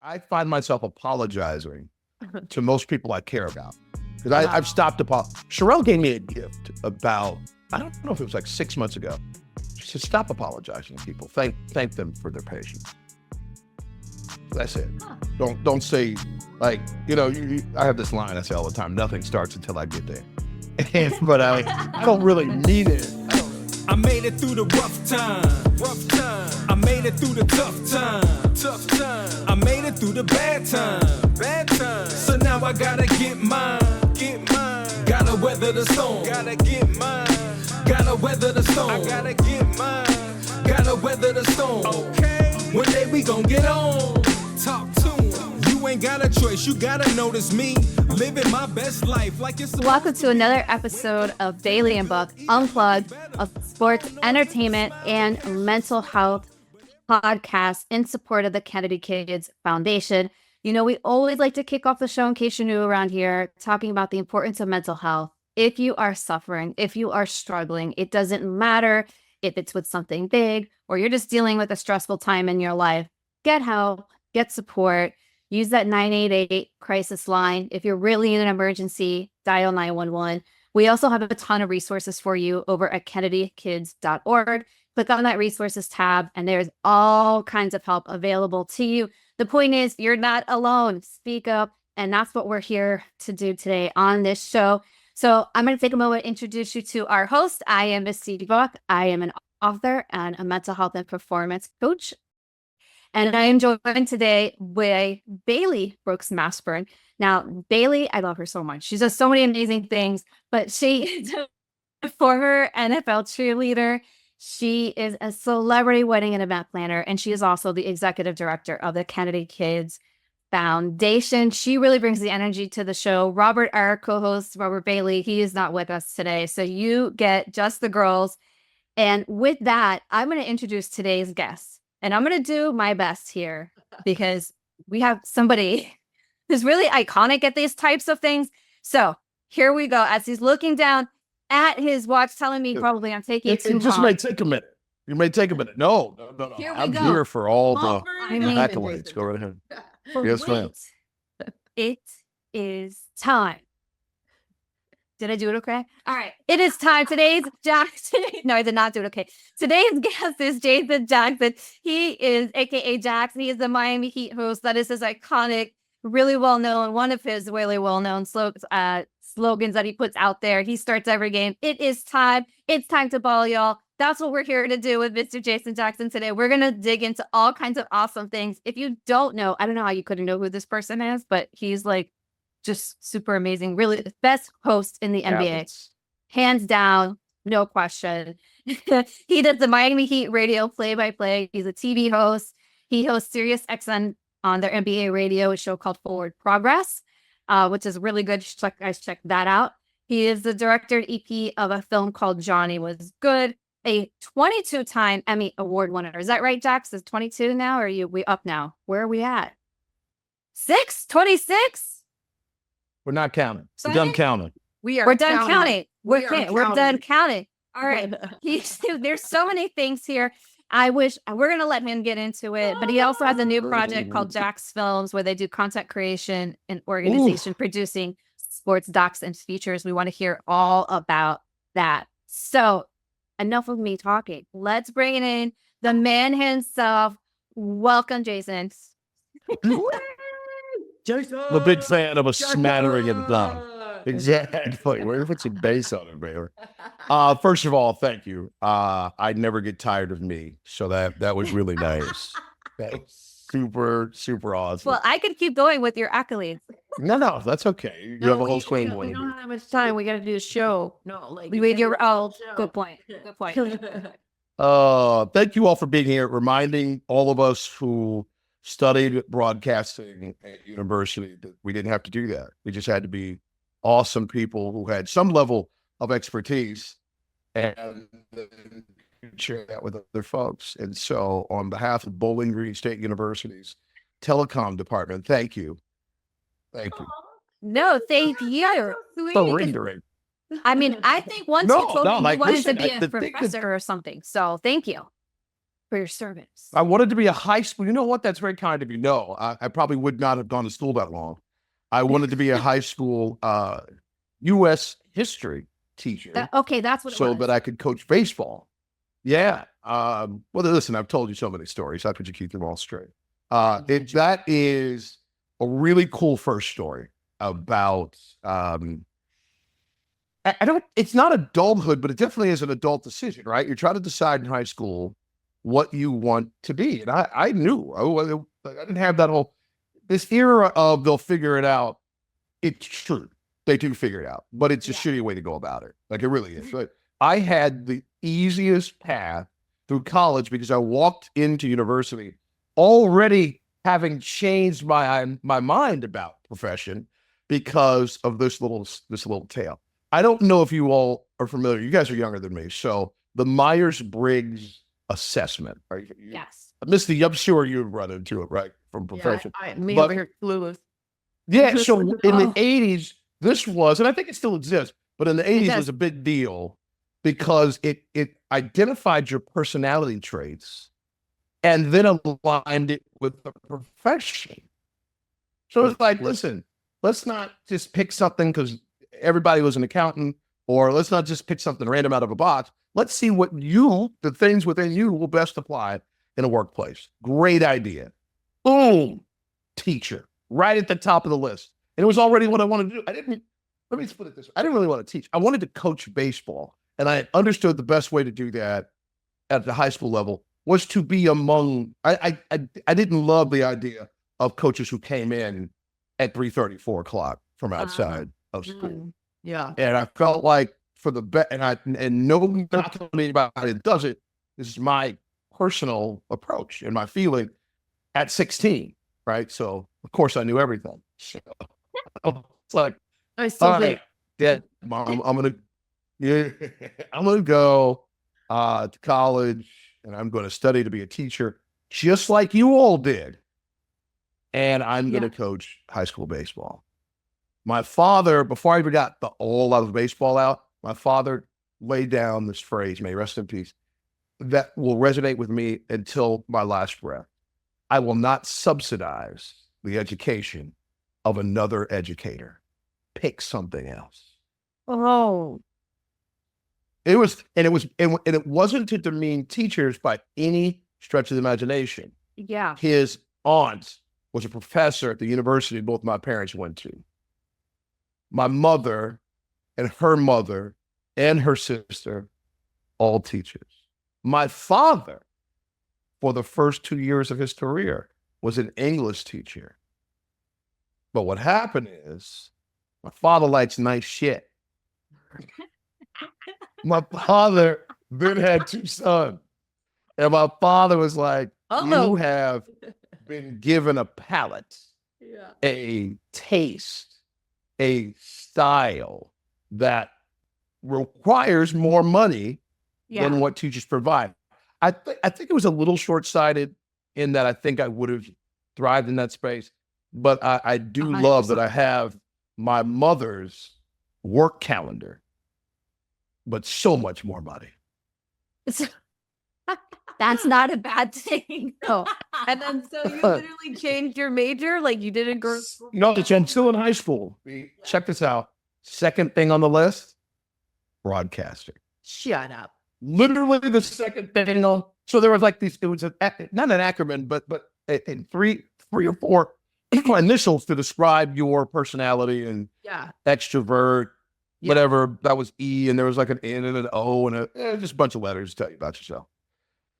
I find myself apologizing to most people I care about. Because I've stopped Sherelle gave me a gift about, I don't know if it was like 6 months ago. She said, stop apologizing to people. Thank them for their patience. That's it. Don't say, like, I have this line I say all the time, nothing starts until I get there. But I don't really mean it. I made it through the rough time. I made it through the tough time. I made it through the bad time. So now I gotta get mine. Gotta weather the storm. Gotta get mine. Gotta weather the storm. I gotta get mine. Gotta weather the storm. Okay. One day we gon' get on. Talk to 'em. You ain't got a choice. You gotta notice me living my best life like it's. Welcome to another episode of Bailey and Buck Unplugged, of sports, entertainment, and mental health podcast in support of the Kennedy Kids Foundation. We always like to kick off the show, in case you're new around here, talking about the importance of mental health. If you are suffering, if you are struggling, it doesn't matter if it's with something big or you're just dealing with a stressful time in your life. Get help, get support, use that 988 crisis line. If you're really in an emergency, dial 911. We also have a ton of resources for you over at kennedykids.org. Click on that resources tab, and there's all kinds of help available to you. The point is, you're not alone. Speak up, and that's what we're here to do today on this show. So I'm going to take a moment to introduce you to our host. I am Misty and Bailey. I am an author and a mental health and performance coach. And I am joined today by Bailey Brooks Masburn. Now, Bailey, I love her so much. She does so many amazing things, but she is a former NFL cheerleader. She is a celebrity wedding and event planner, and she is also the executive director of the Kennedy Kids Foundation. She really brings the energy to the show. Robert, our co-host, Robert Bailey, he is not with us today, so you get just the girls. And with that, I'm going to introduce today's guest, and I'm going to do my best here because we have somebody who's really iconic at these types of things. So here we go. As he's looking down at his watch, telling me probably I'm taking too long. It just may take a minute. You may take a minute. No. I'm here for all the accolades. Go right ahead. Yes, ma'am. It is time. Did I do it okay? All right. It is time. Today's Jackson. No, I did not do it okay. Today's guest is Jason Jackson. He is AKA Jax. He is the Miami Heat host. That is his iconic, really well-known, one of his really well-known slogans that he puts out there. He starts every game. It is time. It's time to ball, y'all. That's what we're here to do with Mr. Jason Jackson today. We're going to dig into all kinds of awesome things. If you don't know, I don't know how you couldn't know who this person is, but he's like just super amazing. Really the best host in the NBA. Hands down, no question. He does the Miami Heat radio play-by-play. He's a TV host. He hosts Sirius XM on their NBA radio, a show called Forward Progress, which is really good. Guys, check that out. He is the director and EP of a film called Johnny Was Good, a 22-time Emmy Award winner. Is that right, Jax? Is 22 now, or are we up now? Where are we at? 26? We're not counting. We're done counting. We're done counting. We're done counting. All right. There's so many things here. We're going to let him get into it, but he also has a new project called Jax Films, where they do content creation and organization, producing sports docs and features. We want to hear all about that. So enough of me talking. Let's bring it in the man himself. Welcome, Jason. Jason. I'm a big fan of a smattering of them. Exactly. Where puts some bass on it, baby? First of all, thank you. I never get tired of me, so that was really nice. That's super, super awesome. Well, I could keep going with your accolades. No, that's okay. You have a whole swing. We don't have that much time. We got to do a show. No, like good point. Good point. Thank you all for being here, reminding all of us who studied broadcasting at university that we didn't have to do that. We just had to be awesome people who had some level of expertise and share that with other folks. And so on behalf of Bowling Green State University's telecom department, thank you. Thank you. No, thank you. Surrendering. I mean, I think once you told me you wanted to be a professor or something. So thank you. For your service. I wanted to be a high school. You know what? That's very kind of you. No, I probably would not have gone to school that long. I wanted to be a high school U.S. history teacher Okay, that's what it so was. that I could coach baseball. Yeah. Well, listen, I've told you so many stories. How could you keep them all straight? That is a really cool first story about, I don't, it's not adulthood, but it definitely is an adult decision, right? You're trying to decide in high school what you want to be. And I knew, I didn't have that whole, this era of they'll figure it out. It's true. They do figure it out, but it's a shitty way to go about it. Like it really is. But I had the easiest path through college because I walked into university already having changed my mind about profession because of this little tale. I don't know if you all are familiar. You guys are younger than me. So the Myers-Briggs assessment, right? Yes. Misty, I'm sure you've run into it, right? From profession. Me But- over here clueless. Yeah, so in the Oh. 80s, this was, and I think it still exists, but in the 80s it does. was a big deal because it identified your personality traits and then aligned it with the profession. So it's like, listen, let's not just pick something because everybody was an accountant, or let's not just pick something random out of a box. Let's see what the things within you will best apply in a workplace. Great idea. Boom, teacher, right at the top of the list. And it was already what I wanted to do. Let me just put it this way. I didn't really want to teach. I wanted to coach baseball. And I understood the best way to do that at the high school level was to be among, I didn't love the idea of coaches who came in at 3:30, 4 o'clock from outside of school. Yeah. And I felt like for the best, and no, not to anybody that does it, this is my personal approach and my feeling at 16, right? So of course I knew everything. So it's like, I still all think. right, yeah, I'm gonna go to college and I'm gonna study to be a teacher, just like you all did. And I'm gonna coach high school baseball. My father, before I even got all out of baseball out, my father laid down this phrase, may he rest in peace, that will resonate with me until my last breath. I will not subsidize the education of another educator. Pick something else. Oh. It wasn't to demean teachers by any stretch of the imagination. Yeah. His aunt was a professor at the university both my parents went to. My mother and her sister, all teachers. My father, for the first 2 years of his career, was an English teacher. But what happened is, my father likes nice shit. My father then had 2 sons. And my father was like, you have been given a palate, a taste, a style that requires more money than what teachers provide. I think it was a little short-sighted in that I think I would have thrived in that space. But I do love that I have my mother's work calendar, but so much more money. That's not a bad thing. No. And then so you literally changed your major? Like you didn't go to school? No, I'm still in high school. Check this out. Second thing on the list, broadcasting. Shut up. Literally the second thing. So there was like these, it was not an acronym, but in three or four initials to describe your personality and extrovert, whatever. That was E, and there was like an N and an O and just a bunch of letters to tell you about yourself.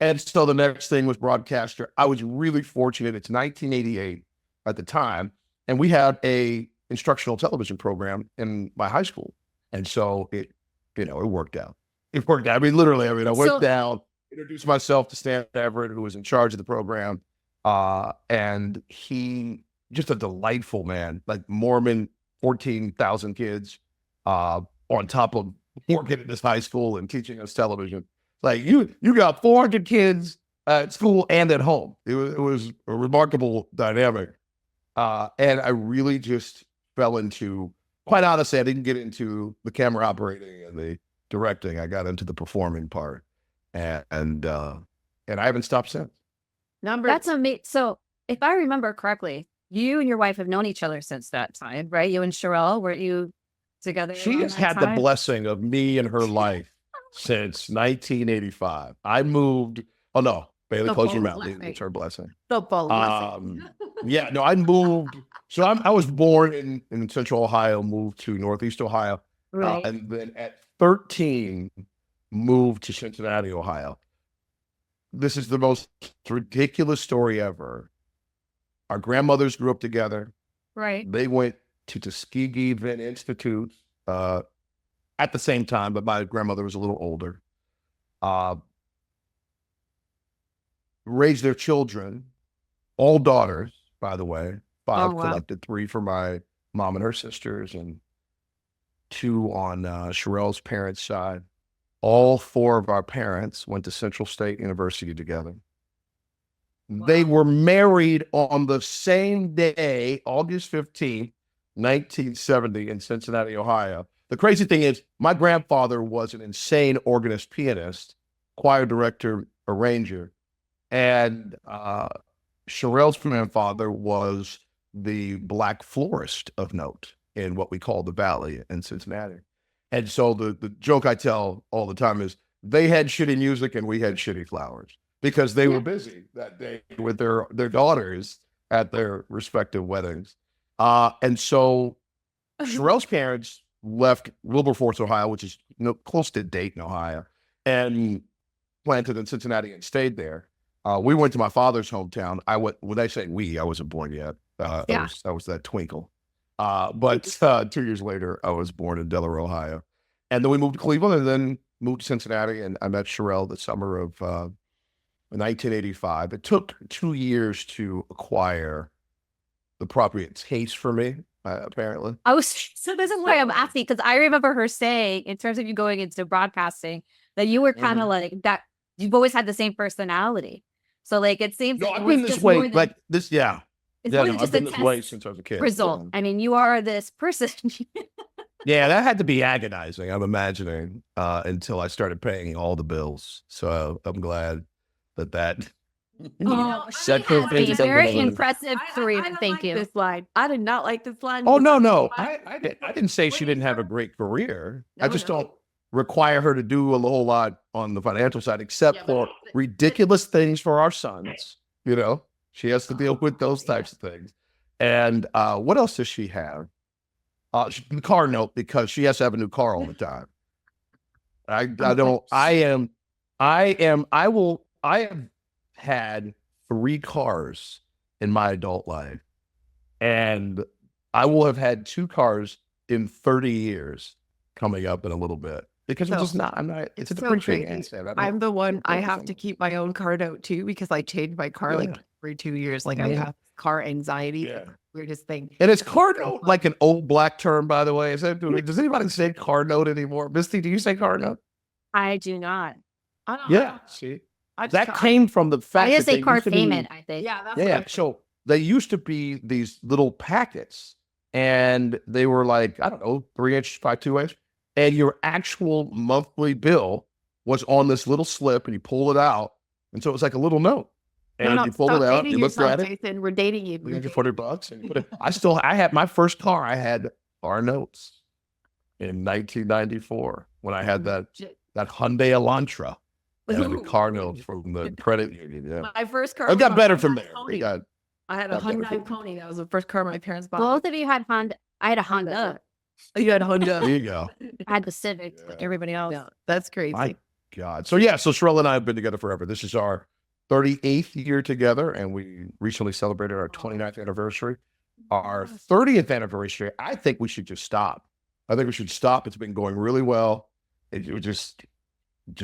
And so the next thing was broadcaster. I was really fortunate. It's 1988 at the time, and we had a instructional television program in my high school. And so it worked out. It worked out. I mean, literally, I went down, introduced myself to Stan Everett, who was in charge of the program. And he, just a delightful man, like Mormon, 14,000 kids, on top of working at this high school and teaching us television. Like you got 400 kids at school and at home. It was a remarkable dynamic. And I really just fell into, quite honestly, I didn't get into the camera operating and the directing. I got into the performing part. And and I haven't stopped since. That's amazing. So if I remember correctly, you and your wife have known each other since that time, right? You and Sherelle, were you together? She around has that had the time? blessing of me in her life since 1985. I moved. Oh no, Bailey, The close your full mouth. blessing. It's her blessing. The full blessing. Yeah, no, I moved. So I was born in Central Ohio, moved to Northeast Ohio, Right. and then at 13, moved to Cincinnati, Ohio. This is the most ridiculous story ever. Our grandmothers grew up together. Right. They went to Tuskegee Vet Institute at the same time, but my grandmother was a little older. Raised their children, all daughters, by the way. 5 Oh, wow. collected, 3 for my mom and her sisters, and 2 on Sherelle's parents' side. All 4 of our parents went to Central State University together. They were married on the same day, August 15th, 1970, in Cincinnati, Ohio. The crazy thing is, my grandfather was an insane organist, pianist, choir director, arranger, and Sherelle's grandfather was the black florist of note in what we call the Valley in Cincinnati. And so the joke I tell all the time is they had shitty music and we had shitty flowers because they were busy that day with their daughters at their respective weddings. And so Sherelle's parents left Wilberforce, Ohio, which is close to Dayton, Ohio, and planted in Cincinnati and stayed there. We went to my father's hometown. When I say we, I wasn't born yet. I was that twinkle. But 2 years later, I was born in Delaware, Ohio. And then we moved to Cleveland and then moved to Cincinnati. And I met Sherelle the summer of 1985. It took 2 years to acquire the appropriate taste for me, apparently. So this is why I'm asking, because I remember her saying, in terms of you going into broadcasting, that you were kind of like that. You've always had the same personality. So like it seems No, like I've it was been this just more way, than- like this, yeah. it's Yeah, more no, than I've just a been this way test since I was a kid. result. I mean, you are this person. Yeah, that had to be agonizing, I'm imagining, until I started paying all the bills. So I'm glad that She has a very impressive career. I Thank you. This line. I did not like this line. Oh, no. I didn't say she didn't have a great career. I No, just no. don't require her to do a whole lot on the financial side, except for ridiculous things for our sons. You know, she has to deal with those types of things. And what else does she have? The car note, because she has to have a new car all the time. I have had 3 cars in my adult life, and I will have had 2 cars in 30 years coming up in a little bit because So, it's a so depreciating crazy. asset. I'm the one I have to keep my own car note too because I change my car like Yeah. every 2 years. Like I have car anxiety. Yeah. Weirdest thing. And is car note like an old black term, by the way? Does anybody say car note anymore? Misty, do you say car note? I do not. I don't Yeah. See, I just that came from the fact I just that say they car used to be- payment, I think. Yeah, that's Yeah. what So they used to be these little packets, and they were like, I don't know, 3-inch by 2-inch, and your actual monthly bill was on this little slip, and you pull it out, and so it was like a little note, and you pull it out, you look at it, Jason. We're dating you. $340, and you put it. I had my first car. I had car notes in 1994 when I had that Hyundai Elantra. And the car notes from the credit union. Yeah, My first car. it got was a better from Hyundai there. Pony. We got I had a got better Hyundai from Pony. That was the first car my parents bought. Both of you had Honda. I had a Honda. You had a Honda. there you go. I had the Civic, like everybody else. Yeah, that's crazy. My God. So Sherelle and I have been together forever. This is our 38th year together, and we recently celebrated our 29th anniversary. Our 30th anniversary, I think we should just stop. I think we should stop. It's been going really well. It would just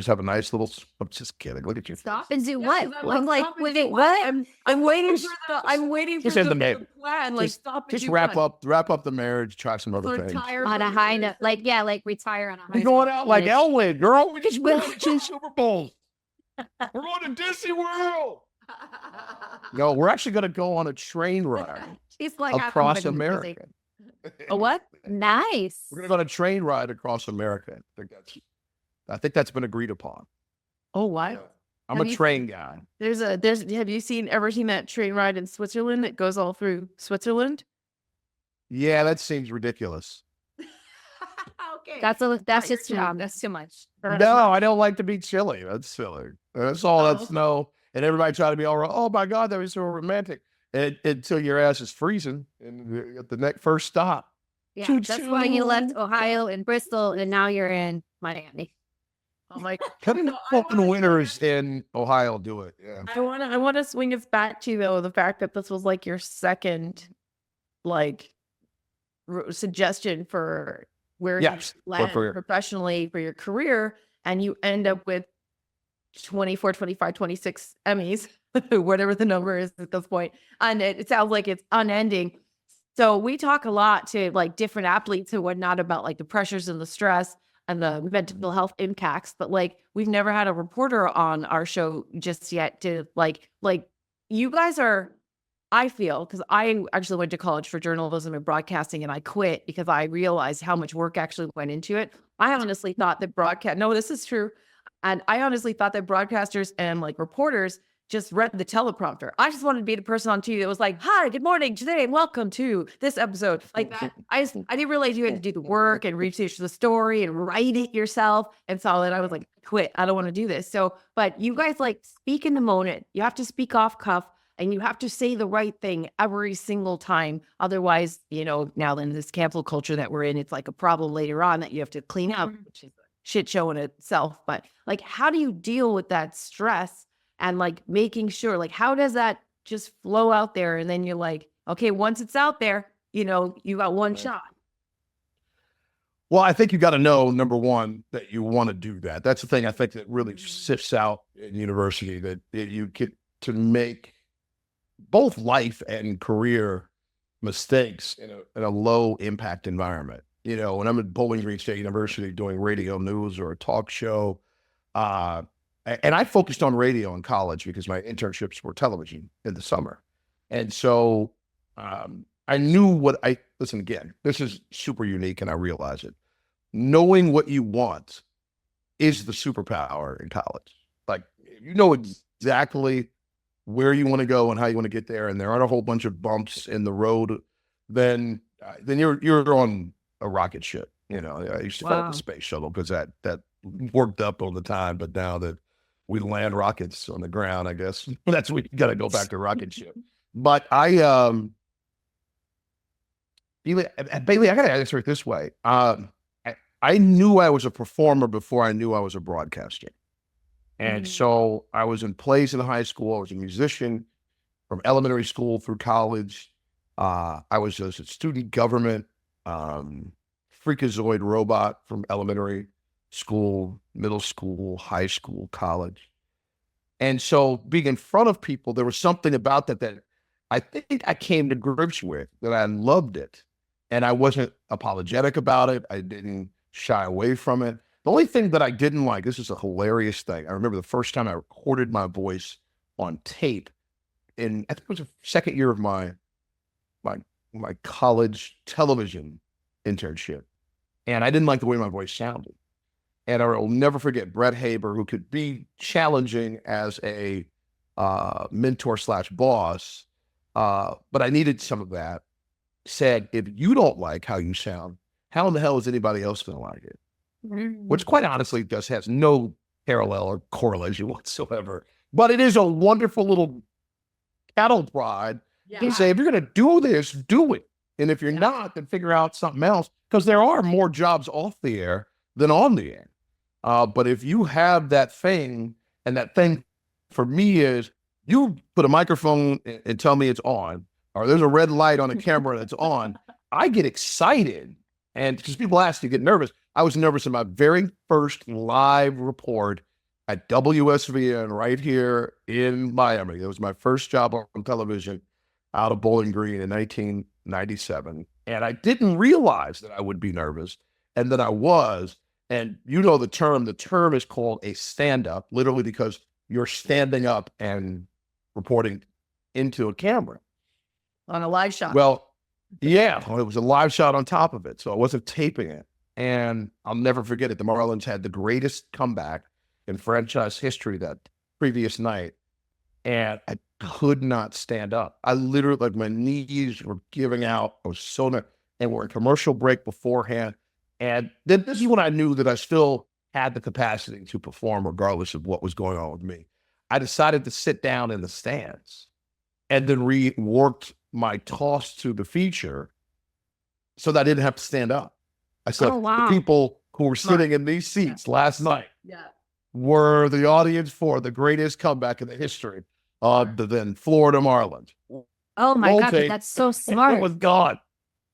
have a nice little. I'm just kidding. Look at you. Stop and do Yeah, what? 'cause I'm like, stop and wait, do what? I'm waiting for the Just end the the marriage. plan. Like Just- stop and Just do wrap what? up the marriage. Try some other things. Retire On a from high the note. Like, yeah, like retire on a high We're note. going out like Like- Elway, girl. We just won 2 Super Bowls. We're going to Disney World. No, we're actually going to go on a train ride She's like across America. A what? Nice. We're going to go on a train ride across America. I think that's been agreed upon. Oh what? I'm Have a you- train guy. There's have you ever seen that train ride in Switzerland that goes all through Switzerland? Yeah, that seems ridiculous. Okay. That's just that's too much. No, I don't like to be chilly. That's silly. That's all that Oh. snow. And everybody try to be all right. Oh my God, that was so romantic. Until your ass is freezing and at the first stop. Yeah, Choo that's why you left choo. Ohio and Bristol, and now you're in Miami. Oh my Cutting the fucking winters in Ohio do it. Yeah. I want to swing us back to though the fact that this was like your second like suggestion for where Yes, you land for- professionally for your career, and you end up with 24, 25, 26 Emmys, whatever the number is at this point. And it sounds like it's unending. So we talk a lot to like different athletes and whatnot about like the pressures and the stress and the mental health impacts, but like we've never had a reporter on our show just yet to like you guys are, I feel, because I actually went to college for journalism and broadcasting and I quit because I realized how much work actually went into it. I honestly thought that no, this is true. And I honestly thought that broadcasters and like reporters just read the teleprompter. I just wanted to be the person on TV that was like, "Hi, good morning today, and welcome to this episode." Like that. I didn't realize you had to do the work and research the story and write it yourself. And so then I was like, quit. I don't want to do this. So, but you guys like speak in the moment. You have to speak off cuff and you have to say the right thing every single time. Otherwise, now in this cancel culture that we're in, it's like a problem later on that you have to clean up, which is a shit show in itself. But like, how do you deal with that stress? And like making sure, like, how does that just flow out there? And then you're like, okay, once it's out there, you got one shot. Well, I think you got to know, number one, that you want to do that. That's the thing I think that really sifts out in university, that you get to make both life and career mistakes in a low impact environment. When I'm at Bowling Green State University doing radio news or a talk show, and I focused on radio in college because my internships were television in the summer. And so I knew listen, again, this is super unique and I realize it. Knowing what you want is the superpower in college. Like, if you know exactly where you want to go and how you want to get there, and there aren't a whole bunch of bumps in the road, then you're on a rocket ship. I used to fly the space shuttle because that worked up all the time, but now that we land rockets on the ground, I guess that's we got to go back to rocket ship. But Bailey, I got to answer it this way. I knew I was a performer before I knew I was a broadcaster. And so I was in plays in high school. I was a musician from elementary school through college. I was a student government, freakazoid robot from elementary school, middle school, high school, college. And so being in front of people, there was something about that I think I came to grips with, that I loved it. And I wasn't apologetic about it. I didn't shy away from it. The only thing that I didn't like, this is a hilarious thing. I remember the first time I recorded my voice on tape I think it was the second year of my college television internship. And I didn't like the way my voice sounded. And I will never forget Brett Haber, who could be challenging as a mentor / boss, but I needed some of that, said, if you don't like how you sound, how in the hell is anybody else going to like it? Which quite honestly just has no parallel or correlation whatsoever. But it is a wonderful little cattle prod to say, if you're going to do this, do it. And if you're not, then figure out something else, because there are more jobs off the air than on the air. But if you have that thing, and that thing for me is, you put a microphone and tell me it's on, or there's a red light on a camera that's on, I get excited. And because people ask, you get nervous. I was nervous in my very first live report at WSVN right here in Miami. It was my first job on television out of Bowling Green in 1997. And I didn't realize that I would be nervous, and that I was. And the term is called a stand-up, literally because you're standing up and reporting into a camera. On a live shot. Well, yeah, it was a live shot on top of it, so I wasn't taping it. And I'll never forget it. The Marlins had the greatest comeback in franchise history that previous night, and I could not stand up. I literally, like, my knees were giving out. I was so nervous. And we're in commercial break beforehand. And then this is when I knew that I still had the capacity to perform regardless of what was going on with me. I decided to sit down in the stands and then reworked my toss to the feature so that I didn't have to stand up. I said, Oh, wow. the people who were sitting in these seats last night Yeah. were the audience for the greatest comeback in the history of the then Florida Marlins. Oh my Roll God, tape. that's so It smart. was gone.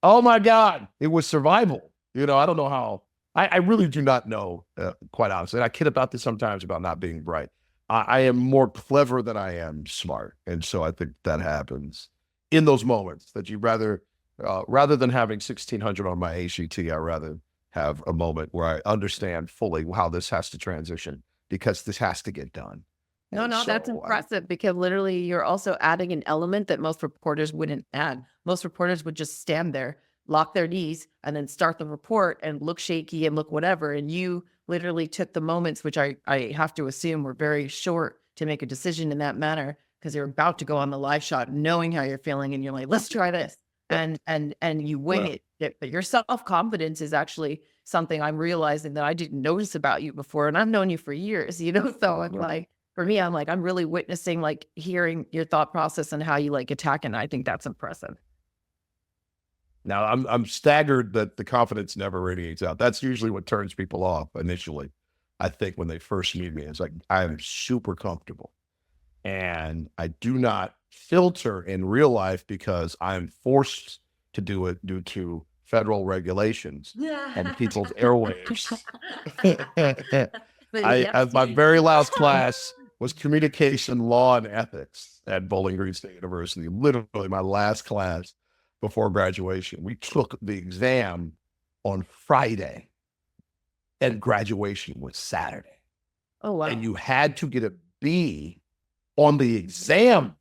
Oh my God. It was survival. You know, I don't know how. I really do not know, quite honestly. And I kid about this sometimes about not being bright. I am more clever than I am smart. And so I think that happens in those moments that you rather than having 1600 on my ACT, I rather have a moment where I understand fully how this has to transition because this has to get done. No, And no, that's so impressive because literally you're also adding an element that most reporters wouldn't add. Most reporters would just stand there, lock their knees, and then start the report and look shaky and look whatever. And you literally took the moments, which I have to assume were very short to make a decision in that manner because you're about to go on the live shot, knowing how you're feeling, and you're like, let's try this. And you wing it. But your self-confidence is actually something I'm realizing that I didn't notice about you before. And I've known you for years, you know? So I'm like, for me, I'm like, I'm really witnessing, like hearing your thought process and how you like attack. And I think that's impressive. Now I'm staggered that the confidence never radiates out. That's usually what turns people off initially. I think when they first meet me, it's like, I'm super comfortable and I do not filter in real life because I'm forced to do it due to federal regulations and people's airwaves. My very last class was communication law and ethics at Bowling Green State University. Literally my last class before graduation. We took the exam on Friday and graduation was Saturday. Oh, wow. And you had to get a B on the exam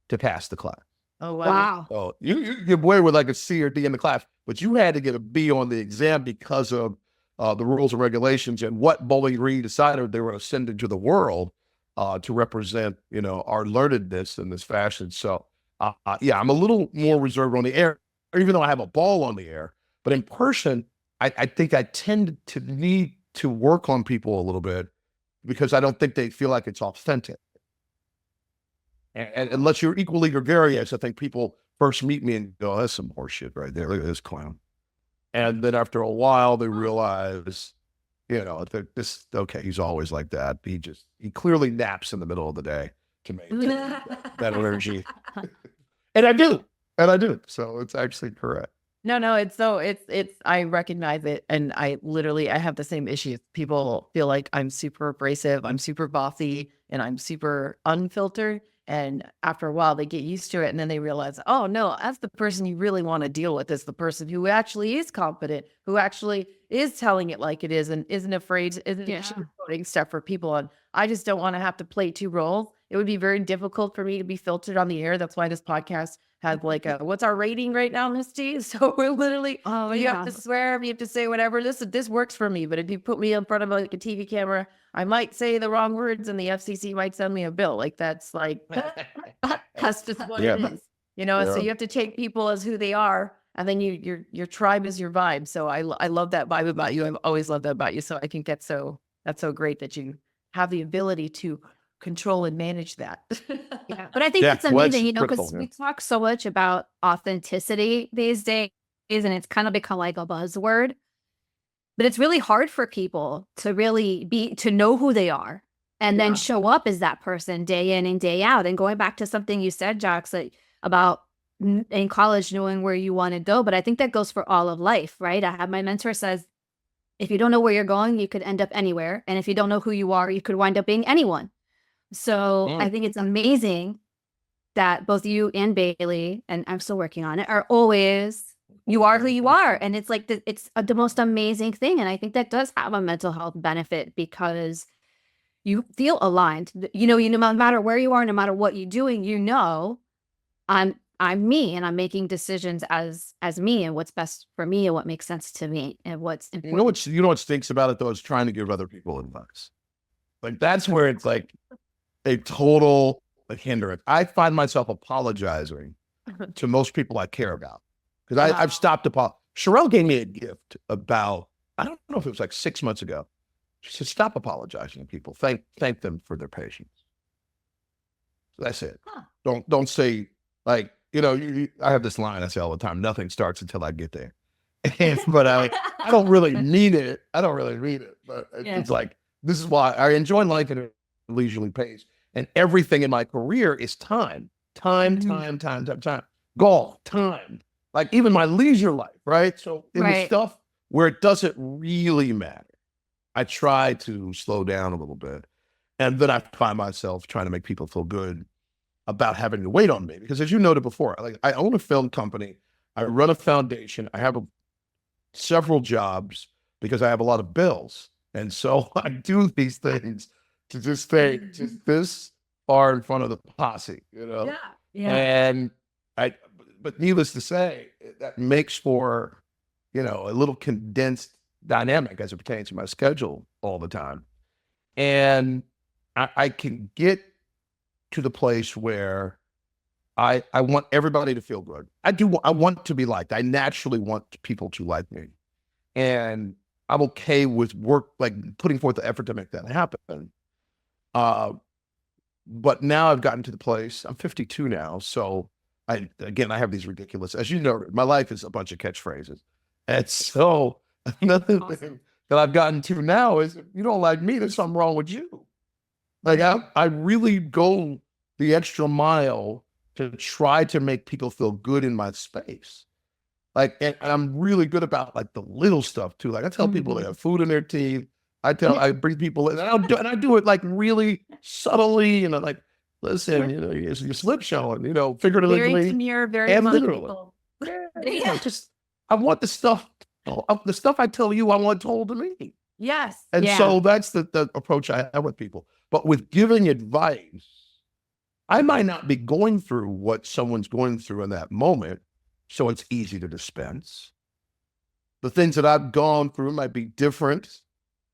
to pass the class. Oh, wow. Wow. So you get away with like a C or D in the class, but you had to get a B on the exam because of the rules and regulations and what Bowling Green decided they were going to send into the world to represent, you know, our learnedness in this fashion. So yeah, I'm a little more reserved on the air, even though I have a ball on the air. But in person, I think I tend to need to work on people a little bit because I don't think they feel like it's authentic. And unless you're equally gregarious, I think people first meet me and go, that's some horseshit right there. Look at this clown. And then after a while, they realize, you know, okay, he's always like that. He clearly naps in the middle of the day to make that energy. And I do. So it's actually correct. No, it's I recognize it. And I have the same issues. People feel like I'm super abrasive, I'm super bossy, and I'm super unfiltered. And after a while, they get used to it. And then they realize, oh, no, that's the person you really want to deal with is the person who actually is confident, who actually is telling it like it is and isn't afraid, isn't putting stuff for people on. I just don't want to have to play two roles. It would be very difficult for me to be filtered on the air. That's why this podcast has like what's our rating right now, Misty? So we're literally, you have to swear, you have to say whatever. This works for me. But if you put me in front of like a TV camera, I might say the wrong words and the FCC might send me a bill. Like that's like, that's just what it is, you know? So you have to take people as who they are. And then your tribe is your vibe. So I love that vibe about you. I've always loved that about you. So I think that's so great that you have the ability to control and manage that. Yeah, but I think it's amazing, you know, because we talk so much about authenticity these days, and it's kind of become like a buzzword. But it's really hard for people to really to know who they are and then show up as that person day in and day out. And going back to something you said, Jax, like, about in college knowing where you want to go. But I think that goes for all of life, right? I have my mentor says, if you don't know where you're going, you could end up anywhere. And if you don't know who you are, you could wind up being anyone. So I think it's amazing that both you and Bailey, and I'm still working on it, are always, you are who you are. And it's like, it's the most amazing thing. And I think that does have a mental health benefit because you feel aligned. You know, no matter where you are, no matter what you're doing, you know, I'm me and I'm making decisions as me and what's best for me and what makes sense to me and what's important. You know what stinks about it though is trying to give other people advice. Like that's where it's like, a total hindrance. I find myself apologizing to most people I care about because I've stopped. Sherelle gave me a gift about, I don't know if it was like 6 months ago. She said, stop apologizing to people. Thank them for their patience. So that's it. Huh. Don't say like, I have this line I say all the time, nothing starts until I get there. But I don't really mean it. I don't really mean it. But it's like, this is why I enjoy life at a leisurely pace. And everything in my career is time. Time. Golf, time. Like even my leisure life, right? So in the stuff where it doesn't really matter, I try to slow down a little bit. And then I find myself trying to make people feel good about having to wait on me. Because as you noted before, like I own a film company, I run a foundation, I have several jobs because I have a lot of bills. And so I do these things to just stay just this far in front of the posse, And but needless to say, that makes for, a little condensed dynamic as it pertains to my schedule all the time. And I can get to the place where I want everybody to feel good. I want to be liked. I naturally want people to like me. And I'm okay with work, like putting forth the effort to make that happen. But now I've gotten to the place, I'm 52 now. So I have these ridiculous, as you know, my life is a bunch of catchphrases. And so another thing that I've gotten to now is, if you don't like me, there's something wrong with you. Like I really go the extra mile to try to make people feel good in my space. Like, and I'm really good about like the little stuff too. Like I tell people they have food in their teeth. I bring people in, and I do it like really subtly, like, listen, your slip showing, figuratively, Very demure, very and fun literally. people. I want the stuff I tell you, I want told to me. Yes. And so that's the approach I have with people. But with giving advice, I might not be going through what someone's going through in that moment, so it's easy to dispense. The things that I've gone through might be different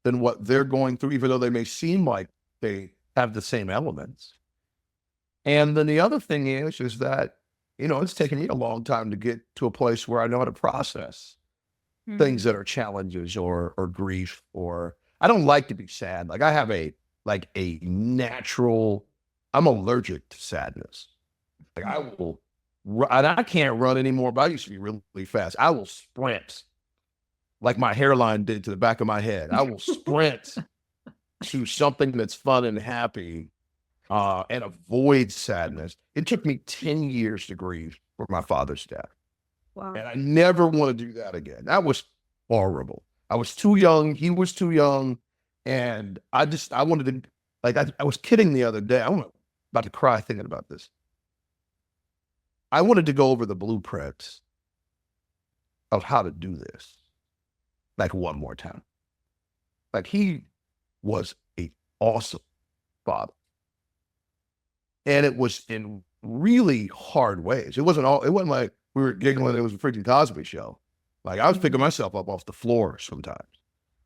than what they're going through, even though they may seem like they have the same elements. And then the other thing is that, it's taken me a long time to get to a place where I know how to process things that are challenges or grief, or I don't like to be sad. Like I have a natural, I'm allergic to sadness. Like I will, and I can't run anymore, but I used to be really, really fast. I will sprint like my hairline did to the back of my head. I will sprint to something that's fun and happy and avoid sadness. It took me 10 years to grieve for my father's death. Wow. And I never want to do that again. That was horrible. I was too young. He was too young. And I wanted to, like, I was kidding the other day. I'm about to cry thinking about this. I wanted to go over the blueprints of how to do this, like one more time. Like he was an awesome father. And it was in really hard ways. It wasn't like we were giggling, it was a freaking Cosby show. Like I was picking myself up off the floor sometimes.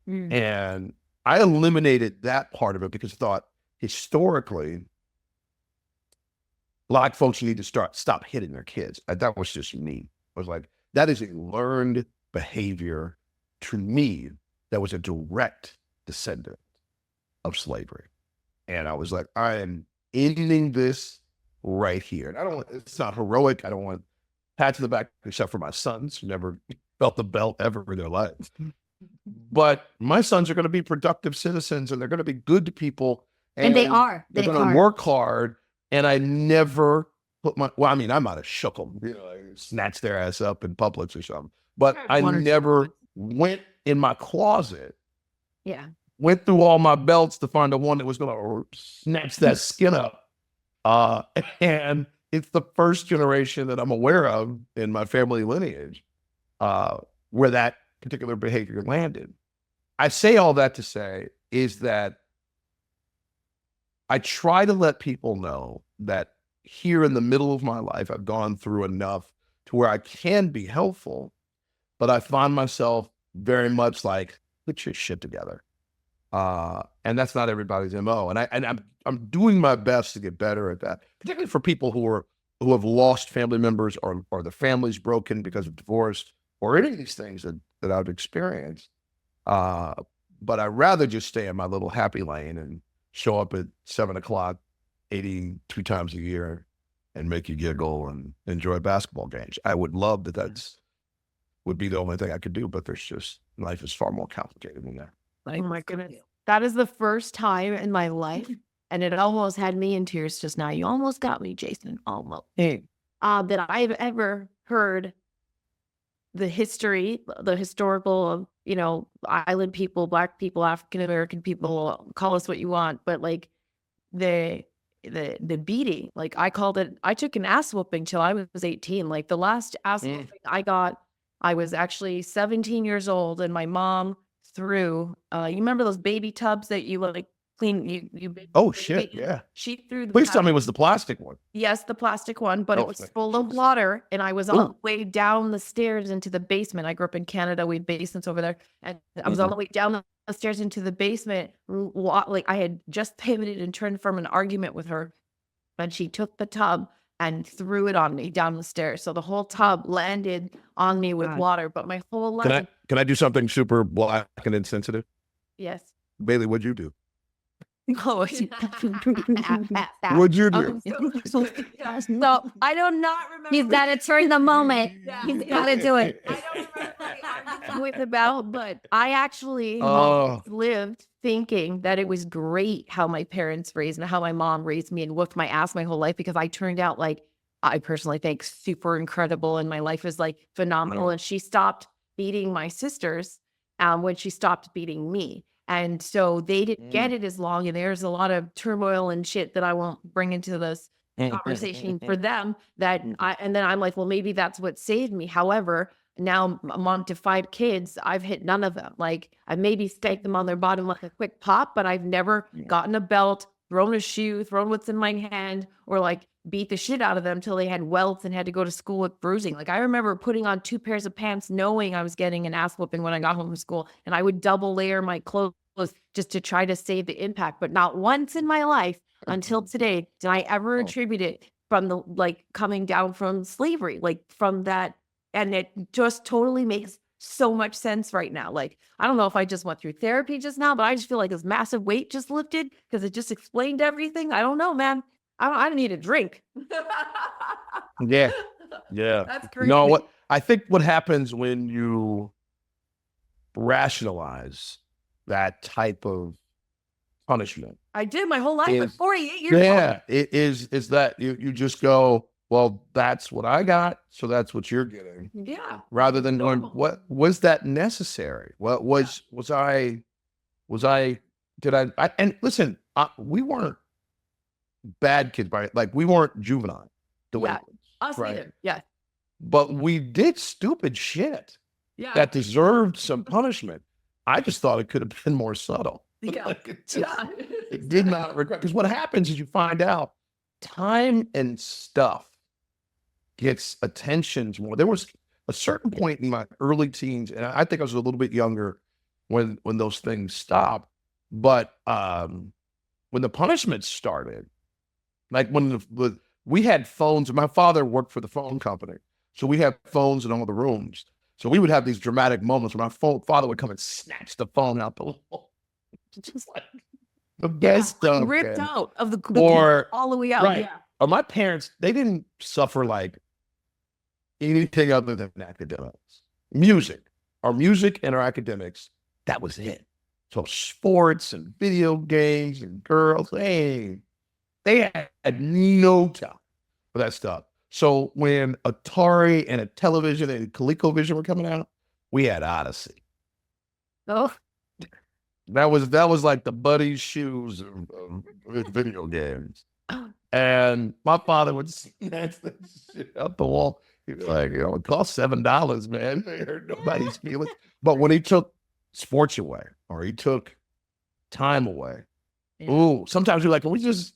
And I eliminated that part of it because I thought historically, Black folks need to stop hitting their kids. That was just me. I was like, that is a learned behavior to me that was a direct descendant of slavery. And I was like, I am ending this right here. And it's not heroic. I don't want pats on the back, except for my sons who never felt the belt ever in their lives. But my sons are going to be productive citizens and they're going to be good to people. And they are. They're going to work hard. And I never I might have shook them, snatched their ass up in Publix or something. But I never went in my closet. Yeah. Went through all my belts to find the one that was going to snatch that skin up. And it's the first generation that I'm aware of in my family lineage where that particular behavior landed. I say all that to say is that I try to let people know that here in the middle of my life, I've gone through enough to where I can be helpful, but I find myself very much like, put your shit together. And that's not everybody's MO. And I'm doing my best to get better at that, particularly for people who have lost family members or the family's broken because of divorce or any of these things that I've experienced. But I'd rather just stay in my little happy lane and show up at 7:00, 82 times a year and make you giggle and enjoy basketball games. I would love that would be the only thing I could do, but life is far more complicated than that. Oh my goodness. That is the first time in my life, and it almost had me in tears just now. You almost got me, Jason. Almost. That I've ever heard the historical of, island people, Black people, African American people, call us what you want, but like the beating, like I took an ass whooping till I was 18. Like the last ass whooping I got, I was actually 17 years old, and my mom threw, you remember those baby tubs that you like clean, you Oh shit, yeah. She threw Please tell me it was the plastic one. Yes, the plastic one, but Oh, it was thank full of water, and I was on Ooh. the way down the stairs into the basement. I grew up in Canada. We had basements over there, and I was on the way down the stairs into the basement. Like I had just pivoted and turned from an argument with her, and she took the tub and threw it on me down the stairs. So the whole tub landed on me with water, but my whole life. Can I do something super Black and insensitive? Yes. Bailey, what'd you do? Oh, What'd you do? no, I do not remember. He's got to turn the moment. He's got to do it. I don't remember the argument about, but I actually Oh. lived thinking that it was great how my parents raised me, how my mom raised me and whooped my ass my whole life, because I turned out, like, I personally think, super incredible, and my life is like phenomenal. And she stopped beating my sisters when she stopped beating me. And so they didn't get it as long. And there's a lot of turmoil and shit that I won't bring into this conversation for them. And then I'm like, well, maybe that's what saved me. However, now I'm on to 5 kids. I've hit none of them. Like I maybe spanked them on their bottom like a quick pop, but I've never gotten a belt, thrown a shoe, thrown what's in my hand, or like beat the shit out of them till they had welts and had to go to school with bruising. Like I remember putting on 2 pairs of pants knowing I was getting an ass whooping when I got home from school, and I would double layer my clothes just to try to save the impact. But not once in my life until today did I ever attribute it from the like coming down from slavery, like from that. And it just totally makes so much sense right now. Like, I don't know if I just went through therapy just now, but I just feel like this massive weight just lifted because it just explained everything. I don't know, man. I don't need a drink. Yeah. Yeah. That's crazy. No, I think what happens when you rationalize that type of punishment. I did my whole life, but 48 years old. It is that you just go, well, that's what I got, so that's what you're getting. Yeah. Rather than going, what was that necessary? What was and listen, we weren't bad kids, right? Like we weren't juvenile delinquents. Us right? either. Yeah. But we did stupid shit Yeah. that deserved some punishment. I just thought it could have been more subtle. Yeah. Like, it did not regret, because what happens is you find out time and stuff gets attentions more. There was a certain point in my early teens, and I think I was a little bit younger when those things stopped. But when the punishments started, like when we had phones, my father worked for the phone company, so we had phones in all the rooms. So we would have these dramatic moments where my father would come and snatch the phone out the wall. Just like the best stuff. Ripped out of the Or all the way out. right. Yeah. Or my parents, they didn't suffer like anything other than academics. Music and our academics, that was it. So sports and video games and girls, they had no time for that stuff. So when Atari and a television and ColecoVision were coming out, we had Odyssey. Oh, That was like the Buddy's shoes of video games. And my father would snatch that shit out the wall. He'd be like, it costs $7, man. Nobody's feeling. But when he took sports away or he took time away, ooh, sometimes you're like, can we just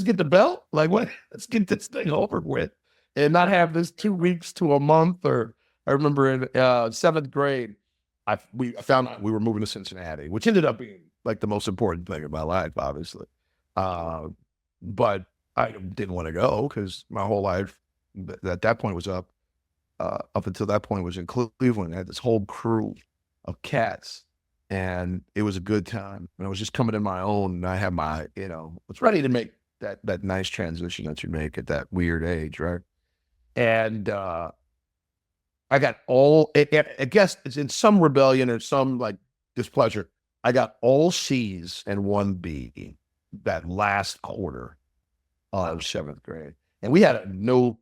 get the belt? Like, what? Let's get this thing over with and not have this 2 weeks to a month. Or I remember in 7th grade, I found out we were moving to Cincinnati, which ended up being like the most important thing in my life, obviously. But I didn't want to go because my whole life at that point was up until that point was in Cleveland. I had this whole crew of cats, and it was a good time. And I was just coming in my own, and I had my, was ready to make that nice transition that you make at that weird age, right? And I got I guess it's in some rebellion or some like displeasure. I got all C's and one B that last quarter of seventh grade. And we had a no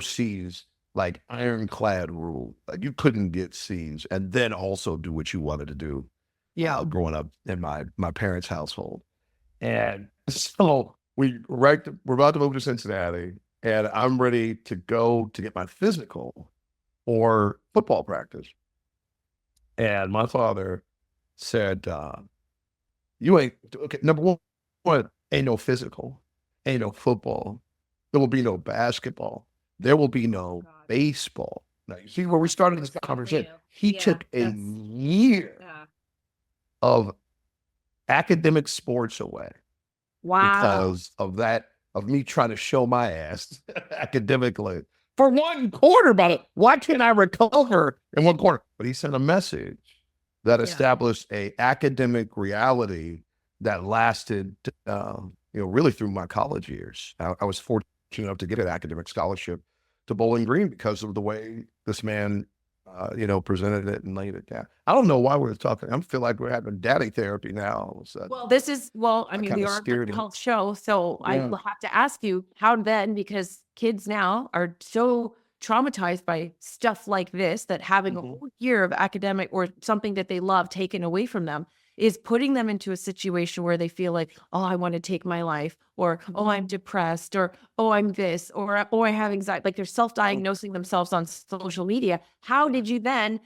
C's, like ironclad rule. Like you couldn't get C's and then also do what you wanted to do. Yeah, growing up in my parents' household. And so we're about to move to Cincinnati, and I'm ready to go to get my physical for football practice. And my father said, you ain't, okay, number one, ain't no physical, ain't no football. There will be no basketball. There will be no baseball. Now, you see where we started this conversation? He took a year of academic sports away. Wow. Because of me trying to show my ass academically for one quarter. But why can't I recover in one quarter? But he sent a message that established a academic reality that lasted, really through my college years. I was fortunate enough to get an academic scholarship to Bowling Green because of the way this man, presented it and laid it down. I don't know why we're talking. I feel like we're having daddy therapy now. So well, I mean, we are a health show, so I will have to ask you how then, because kids now are so traumatized by stuff like this, that having a whole year of academic or something that they love taken away from them is putting them into a situation where they feel like, oh, I want to take my life, or, oh, I'm depressed, or, oh, I'm this, or, oh, I have anxiety. Like they're self-diagnosing themselves on social media. How did you then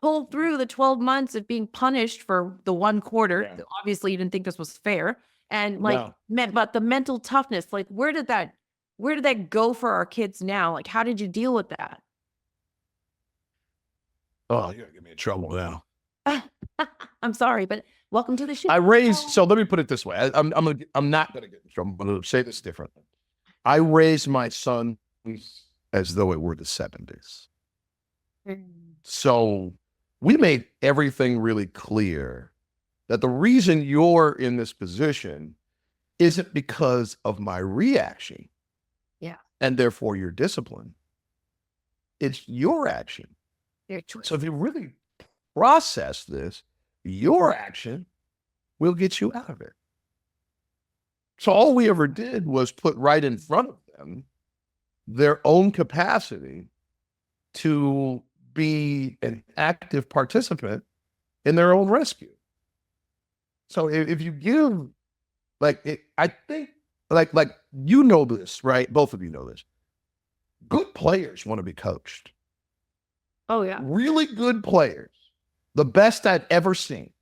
pull through the 12 months of being punished for the one quarter? Yeah. Obviously, you didn't think this was fair. And but the mental toughness, like where did that go for our kids now? Like, how did you deal with that? Oh, you're gonna get me in trouble now. I'm sorry, but welcome to the show. So let me put it this way. I'm not going to get in trouble, but I'll say this differently. I raised my son as though it were the 70s. So we made everything really clear that the reason you're in this position isn't because of my reaction. Yeah. And therefore your discipline. It's your action. Your choice. So if you really process this, your action will get you out of it. So all we ever did was put right in front of them their own capacity to be an active participant in their own rescue. So if you give, I think, this, right? Both of you know this. Good players want to be coached. Oh, yeah. Really good players. The best I'd ever seen.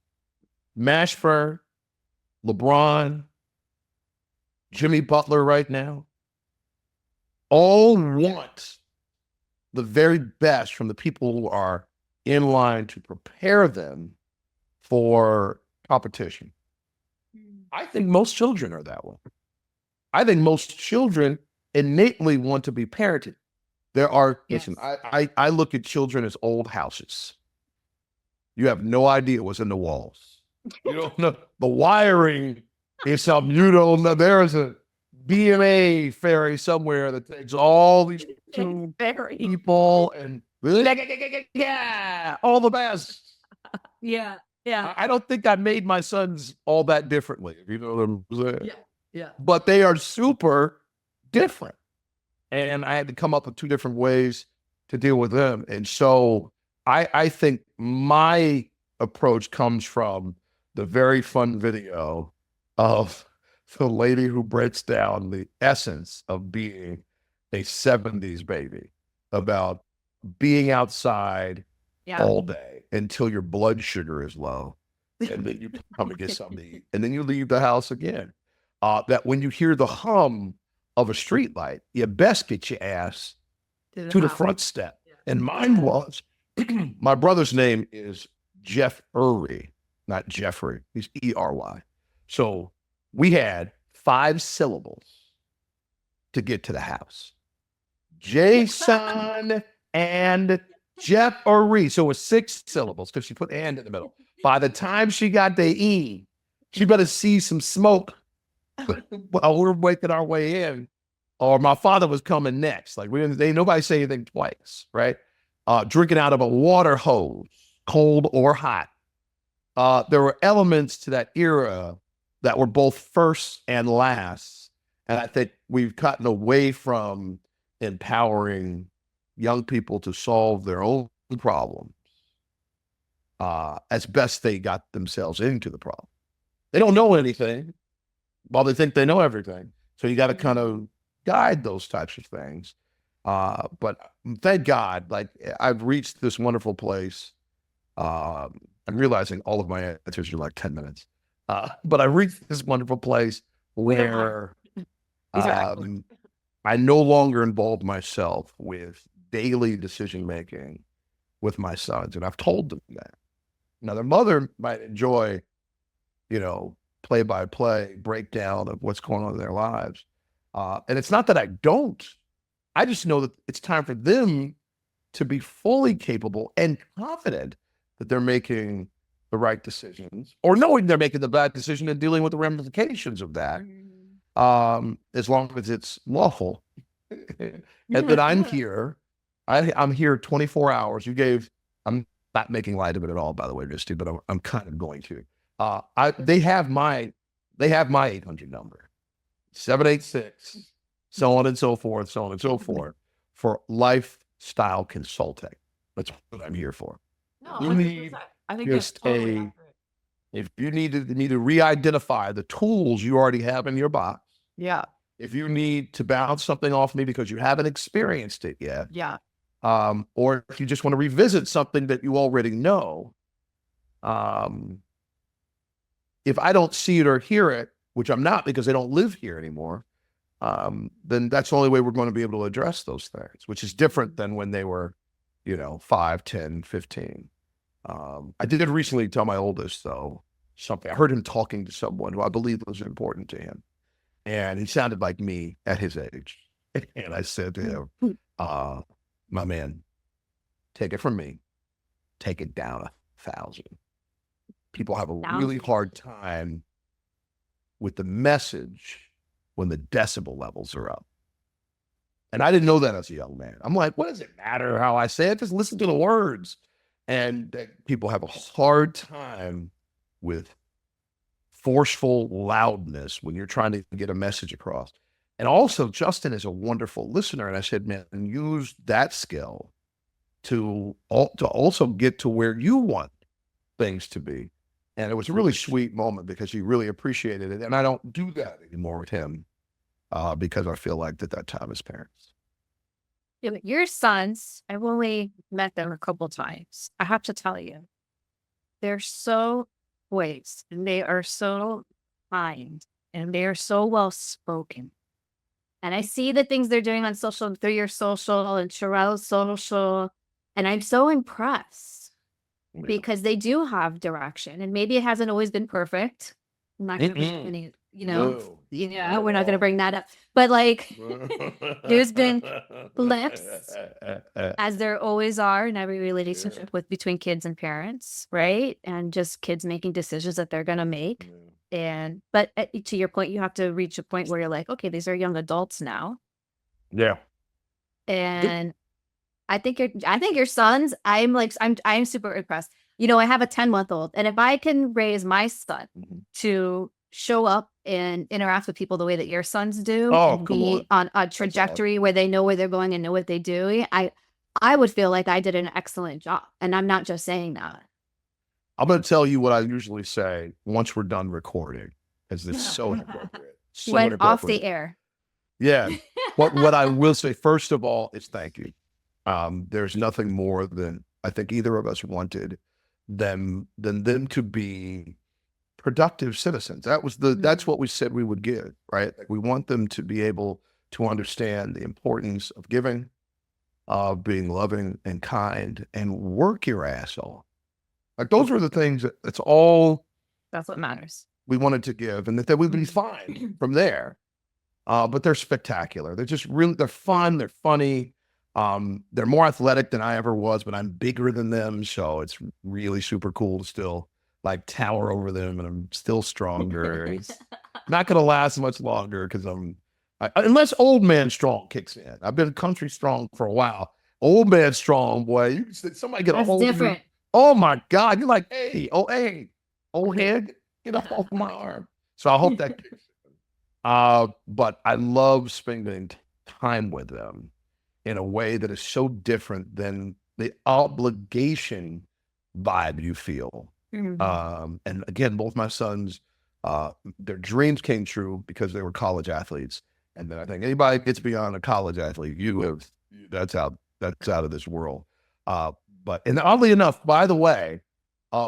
Mashburn, LeBron, Jimmy Butler right now, all want the very best from the people who are in line to prepare them for competition. I think most children are that way. I think most children innately want to be parented. Listen, I look at children as old houses. You have no idea what's in the walls. You don't know. The wiring is something you don't know. There's a BMA ferry somewhere that takes all these people and all the best. Yeah. Yeah. I don't think I made my sons all that differently, if you know what I'm saying. Yeah. Yeah. But they are super different. And I had to come up with two different ways to deal with them. And so I think my approach comes from the very fun video of the lady who breaks down the essence of being a 70s baby, about being outside all day until your blood sugar is low. And then you come and get something to eat. And then you leave the house again. That when you hear the hum of a street light, you best get your ass to the front step. Yeah. And mine was, my brother's name is Jeff Urry. not Jeffrey. He's E-R-Y. So we had 5 syllables to get to the house. Jason and Jeffrey. So it was 6 syllables because she put and in the middle. By the time she got to E, she better see some smoke while we're making our way in, or my father was coming next. Like ain't nobody say anything twice, right? Drinking out of a water hose, cold or hot. There were elements to that era that were both first and last. And I think we've gotten away from empowering young people to solve their own problems as best they got themselves into the problem. They don't know anything while they think they know everything. So you got to kind of guide those types of things. But thank God, like I've reached this wonderful place. I'm realizing all of my answers are like 10 minutes. But I reached this wonderful place where I no longer involve myself with daily decision-making with my sons. And I've told them that. Now, their mother might enjoy, play-by-play breakdown of what's going on in their lives. And it's not that I don't. I just know that it's time for them to be fully capable and confident that they're making the right decisions, or knowing they're making the bad decision and dealing with the ramifications of that, as long as it's lawful. And that I'm here. I'm here 24 hours. I'm not making light of it at all, by the way, Misty, but I'm kind of going to. They have my 800 number, 786, so on and so forth, for lifestyle consulting. That's what I'm here for. No, You need I think just that's totally accurate. if you need to re-identify the tools you already have in your box. Yeah. If you need to bounce something off me because you haven't experienced it yet. Yeah. Or if you just want to revisit something that you already know. If I don't see it or hear it, which I'm not because I don't live here anymore, then that's the only way we're going to be able to address those things, which is different than when they were, 5, 10, 15. I did recently tell my oldest, though, something. I heard him talking to someone who I believe was important to him. And he sounded like me at his age. And I said to him, my man, take it from me, take it down 1,000. People have a really hard time with the message when the decibel levels are up. And I didn't know that as a young man. I'm like, what does it matter how I say it? Just listen to the words. And people have a hard time with forceful loudness when you're trying to get a message across. And also, Justin is a wonderful listener. And I said, man, use that skill to also get to where you want things to be. And it was a really sweet moment because he really appreciated it. And I don't do that anymore with him because I feel like that time is parents. Yeah, but your sons, I've only met them a couple times. I have to tell you, they're so poised and they are so kind and they are so well spoken. And I see the things they're doing on social, through your social and Sherelle's social, and I'm so impressed because they do have direction. And maybe it hasn't always been perfect. I'm not going to bring any, we're not going to bring that up. But like, there's been blips, as there always are in every relationship between kids and parents, right? And just kids making decisions that they're going to make. But to your point, you have to reach a point where you're like, okay, these are young adults now. Yeah. And I think your sons, I'm super impressed. I have a 10-month-old, and if I can raise my son to show up and interact with people the way that your sons do, and be on a trajectory where they know where they're going and know what they do, I would feel like I did an excellent job. And I'm not just saying that. I'm going to tell you what I usually say once we're done recording, because it's so inappropriate. Went off the air. Yeah. What I will say, first of all, is thank you. There's nothing more than I think either of us wanted than them to be productive citizens. That's what we said we would give, right? Like we want them to be able to understand the importance of giving, being loving and kind, and work your ass off. Like those were the things that's all That's what matters. we wanted to give, and that we'd be fine from there. But they're spectacular. They're just really, they're fun. They're funny. They're more athletic than I ever was, but I'm bigger than them. So it's really super cool to still like tower over them, and I'm still stronger. It's not going to last much longer because unless old man strong kicks in. I've been country strong for a while. Old man strong, boy, somebody get a That's hold of you. different. Oh my God. You're like, hey, old head, get off my arm. So I hope that kicks in. But I love spending time with them in a way that is so different than the obligation vibe you feel. And again, both my sons, their dreams came true because they were college athletes. And then I think anybody gets beyond a college athlete, that's out of this world. And oddly enough, by the way,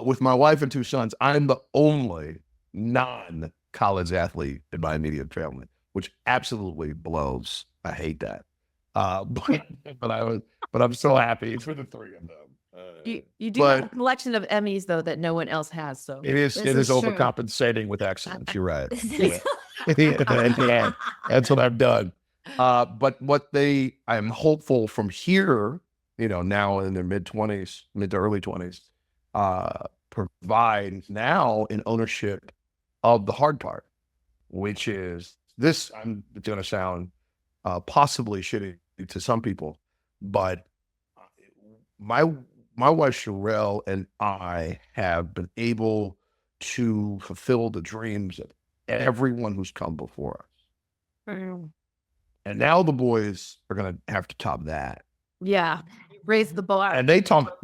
with my wife and two sons, I'm the only non-college athlete in my immediate family, which absolutely blows. I hate that. But I'm so happy for the three of them. You do have a collection of Emmys though that no one else has. So it is is true. overcompensating with excellence. You're right. This is- Yeah, that's what I've done. But I'm hopeful from here, now in their mid to early 20s, provide now an ownership of the hard part, which is this. It's going to sound possibly shitty to some people, but my wife Sherelle and I have been able to fulfill the dreams of everyone who's come before us. And now the boys are going to have to top that. yeah, raise the bar. And they talk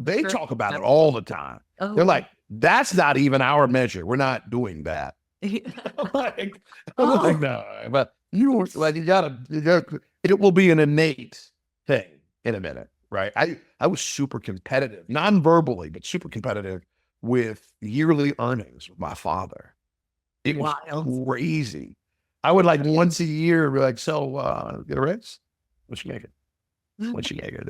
about it all the time. Oh. They're like, that's not even our measure. We're not doing that. I'm like, no, but it will be an innate thing in a minute, right? I was super competitive, non-verbally, but super competitive with yearly earnings with my father. It was crazy. I would like once a year be like, so get a raise? What you making? What you making?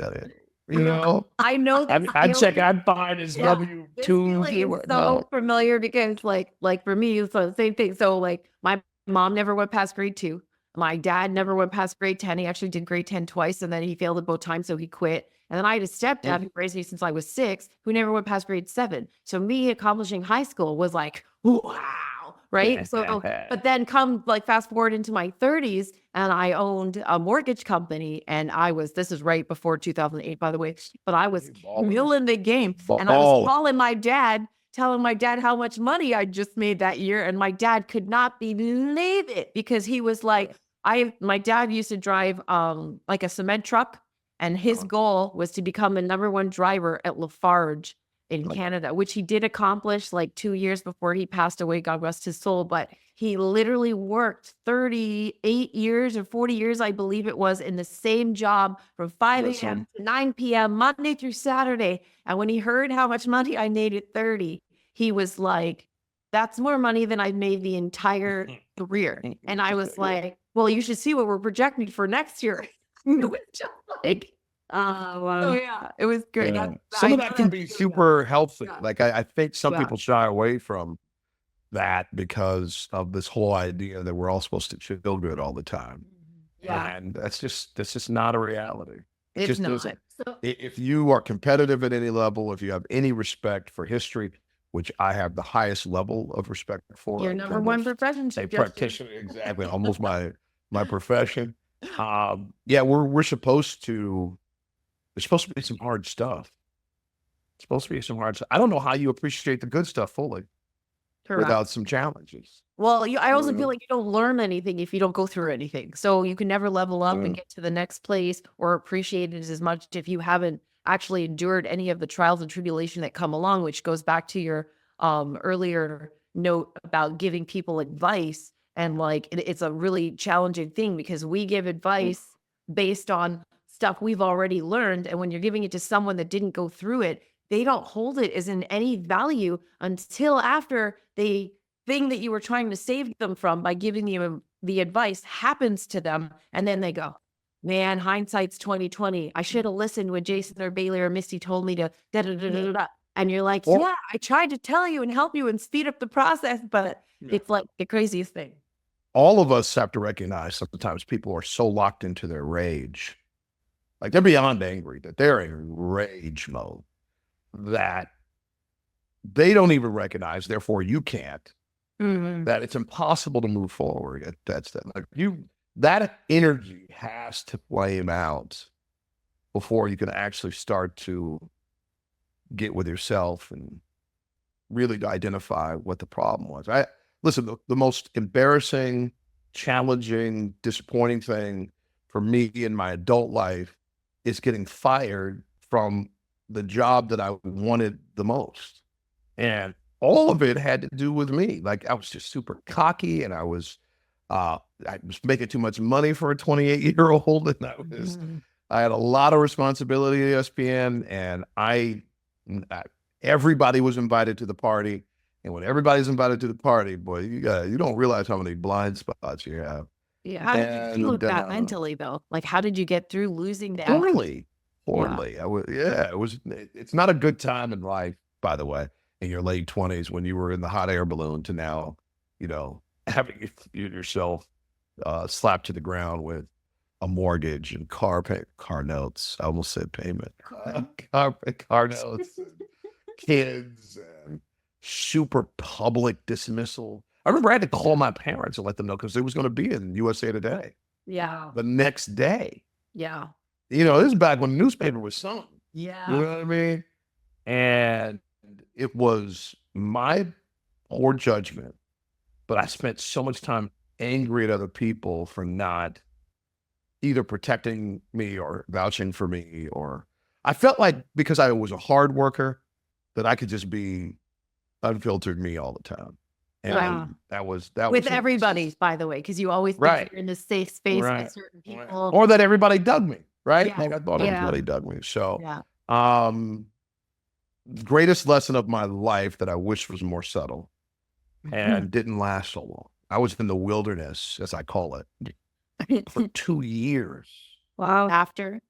I know. I'd check. I'd find his W-2. So familiar because like for me, it's the same thing. So like my mom never went past grade 2. My dad never went past grade 10. He actually did grade 10 twice, and then he failed it both times, so he quit. And then I had a stepdad who raised me since I was 6, who never went past grade 7. So me accomplishing high school was like, wow, right? So, but then come like fast forward into my 30s, and I owned a mortgage company, and this is right before 2008, by the way, but I was milling the game, and I was calling my dad, telling my dad how much money I just made that year, and my dad could not believe it because he was like, my dad used to drive like a cement truck, and his goal was to become the #1 driver at Lafarge in Canada, which he did accomplish like 2 years before he passed away, God rest his soul. But he literally worked 38 years or 40 years, I believe it was, in the same job from 5 a.m. to 9 p.m. Monday through Saturday. And when he heard how much money I made at 30, he was like, that's more money than I've made the entire career. And I was like, well, you should see what we're projecting for next year. Like, oh yeah, it was great. Yeah. Some of that can be super helpful. Like I think some people shy away from that because of this whole idea that we're all supposed to feel good all the time. Yeah, And that's just not a reality. it's not. If you are competitive at any level, if you have any respect for history, which I have the highest level of respect for, Your #1 profession. a practitioner, exactly, almost my profession. We're supposed to. There's supposed to be some hard stuff. It's supposed to be some hard stuff. I don't know how you appreciate the good stuff fully without some challenges. Well, I also feel like you don't learn anything if you don't go through anything. So you can never level up and get to the next place or appreciate it as much if you haven't actually endured any of the trials and tribulation that come along, which goes back to your earlier note about giving people advice. And like, it's a really challenging thing because we give advice based on stuff we've already learned. And when you're giving it to someone that didn't go through it, they don't hold it as in any value until after the thing that you were trying to save them from by giving them the advice happens to them. And then they go, man, hindsight's 2020. I should have listened when Jason or Bailey or Misty told me to da da da da da. And you're like, Or- yeah, I tried to tell you and help you and speed up the process, but it's like the craziest thing. All of us have to recognize sometimes people are so locked into their rage. Like they're beyond angry, that they're in rage mode, that they don't even recognize, therefore you can't, that it's impossible to move forward. That's that. Like that energy has to flame out before you can actually start to get with yourself and really identify what the problem was. Listen, the most embarrassing, challenging, disappointing thing for me in my adult life is getting fired from the job that I wanted the most. And all of it had to do with me. Like I was just super cocky, and I was making too much money for a 28-year-old, and I had a lot of responsibility at ESPN, and everybody was invited to the party. And when everybody's invited to the party, boy, you don't realize how many blind spots you have. Yeah. How did you feel with that mentally, though? Like, how did you get through losing that? Poorly. It's not a good time in life, by the way, in your late 20s when you were in the hot air balloon to now, having yourself slapped to the ground with a mortgage and car notes. I almost said payment. Car notes, kids, and super public dismissal. I remember I had to call my parents and let them know because it was going to be in USA Today Yeah. the next day. Yeah. This is back when the newspaper was something. Yeah. You know what I mean? And it was my poor judgment, but I spent so much time angry at other people for not either protecting me or vouching for me, or I felt like because I was a hard worker that I could just be unfiltered me all the time. And that was with everybody, by the way, because you always think you're in a safe space with certain people. Or that everybody dug me, right? Yeah. Like I thought everybody dug me. So Yeah. greatest lesson of my life that I wish was more subtle and didn't last so long. I was in the wilderness, as I call it, for 2 years. Wow. After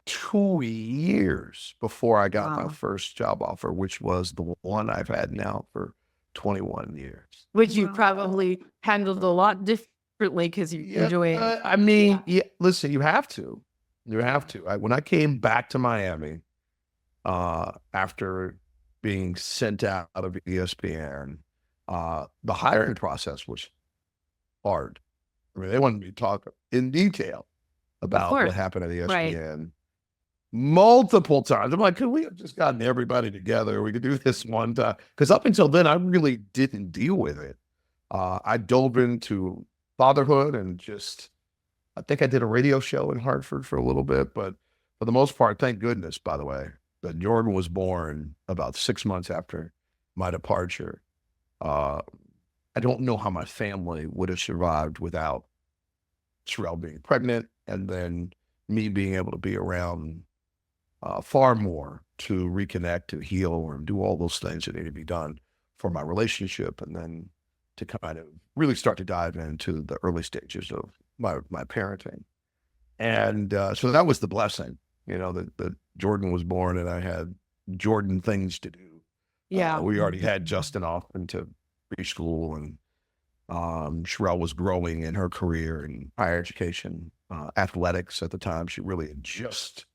2 years before I got my first job offer, which was the one I've had now for 21 years. Which you probably handled a lot differently because you enjoy it. Listen, you have to. When I came back to Miami, after being sent out of ESPN, the hiring process was hard. I mean, they wanted me to talk in detail about what happened at ESPN multiple times. I'm like, could we have just gotten everybody together? We could do this one time. Because up until then, I really didn't deal with it. I dove into fatherhood and I think I did a radio show in Hartford for a little bit, but for the most part, thank goodness, by the way, that Jordan was born about 6 months after my departure. I don't know how my family would have survived without Sherelle being pregnant and then me being able to be around far more to reconnect, to heal, and do all those things that need to be done for my relationship, and then to kind of really start to dive into the early stages of my parenting. And so that was the blessing, that Jordan was born and I had Jordan things to do. Yeah. We already had Justin off into preschool, and Sherelle was growing in her career in higher education, athletics at the time. She really had just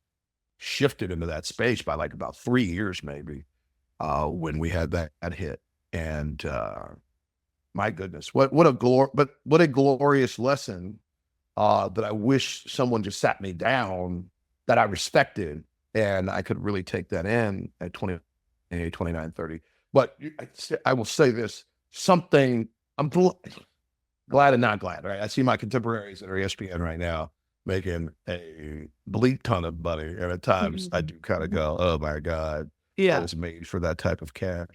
shifted into that space by like about 3 years, maybe, when we had that hit. And my goodness, what a glorious lesson that I wish someone just sat me down, that I respected, and I could really take that in at 28, 29, 30. But I will say this, I'm glad and not glad, right? I see my contemporaries that are ESPN right now making a bleak ton of money. And at times I do kind of go, oh my God, I was made for that type of cash.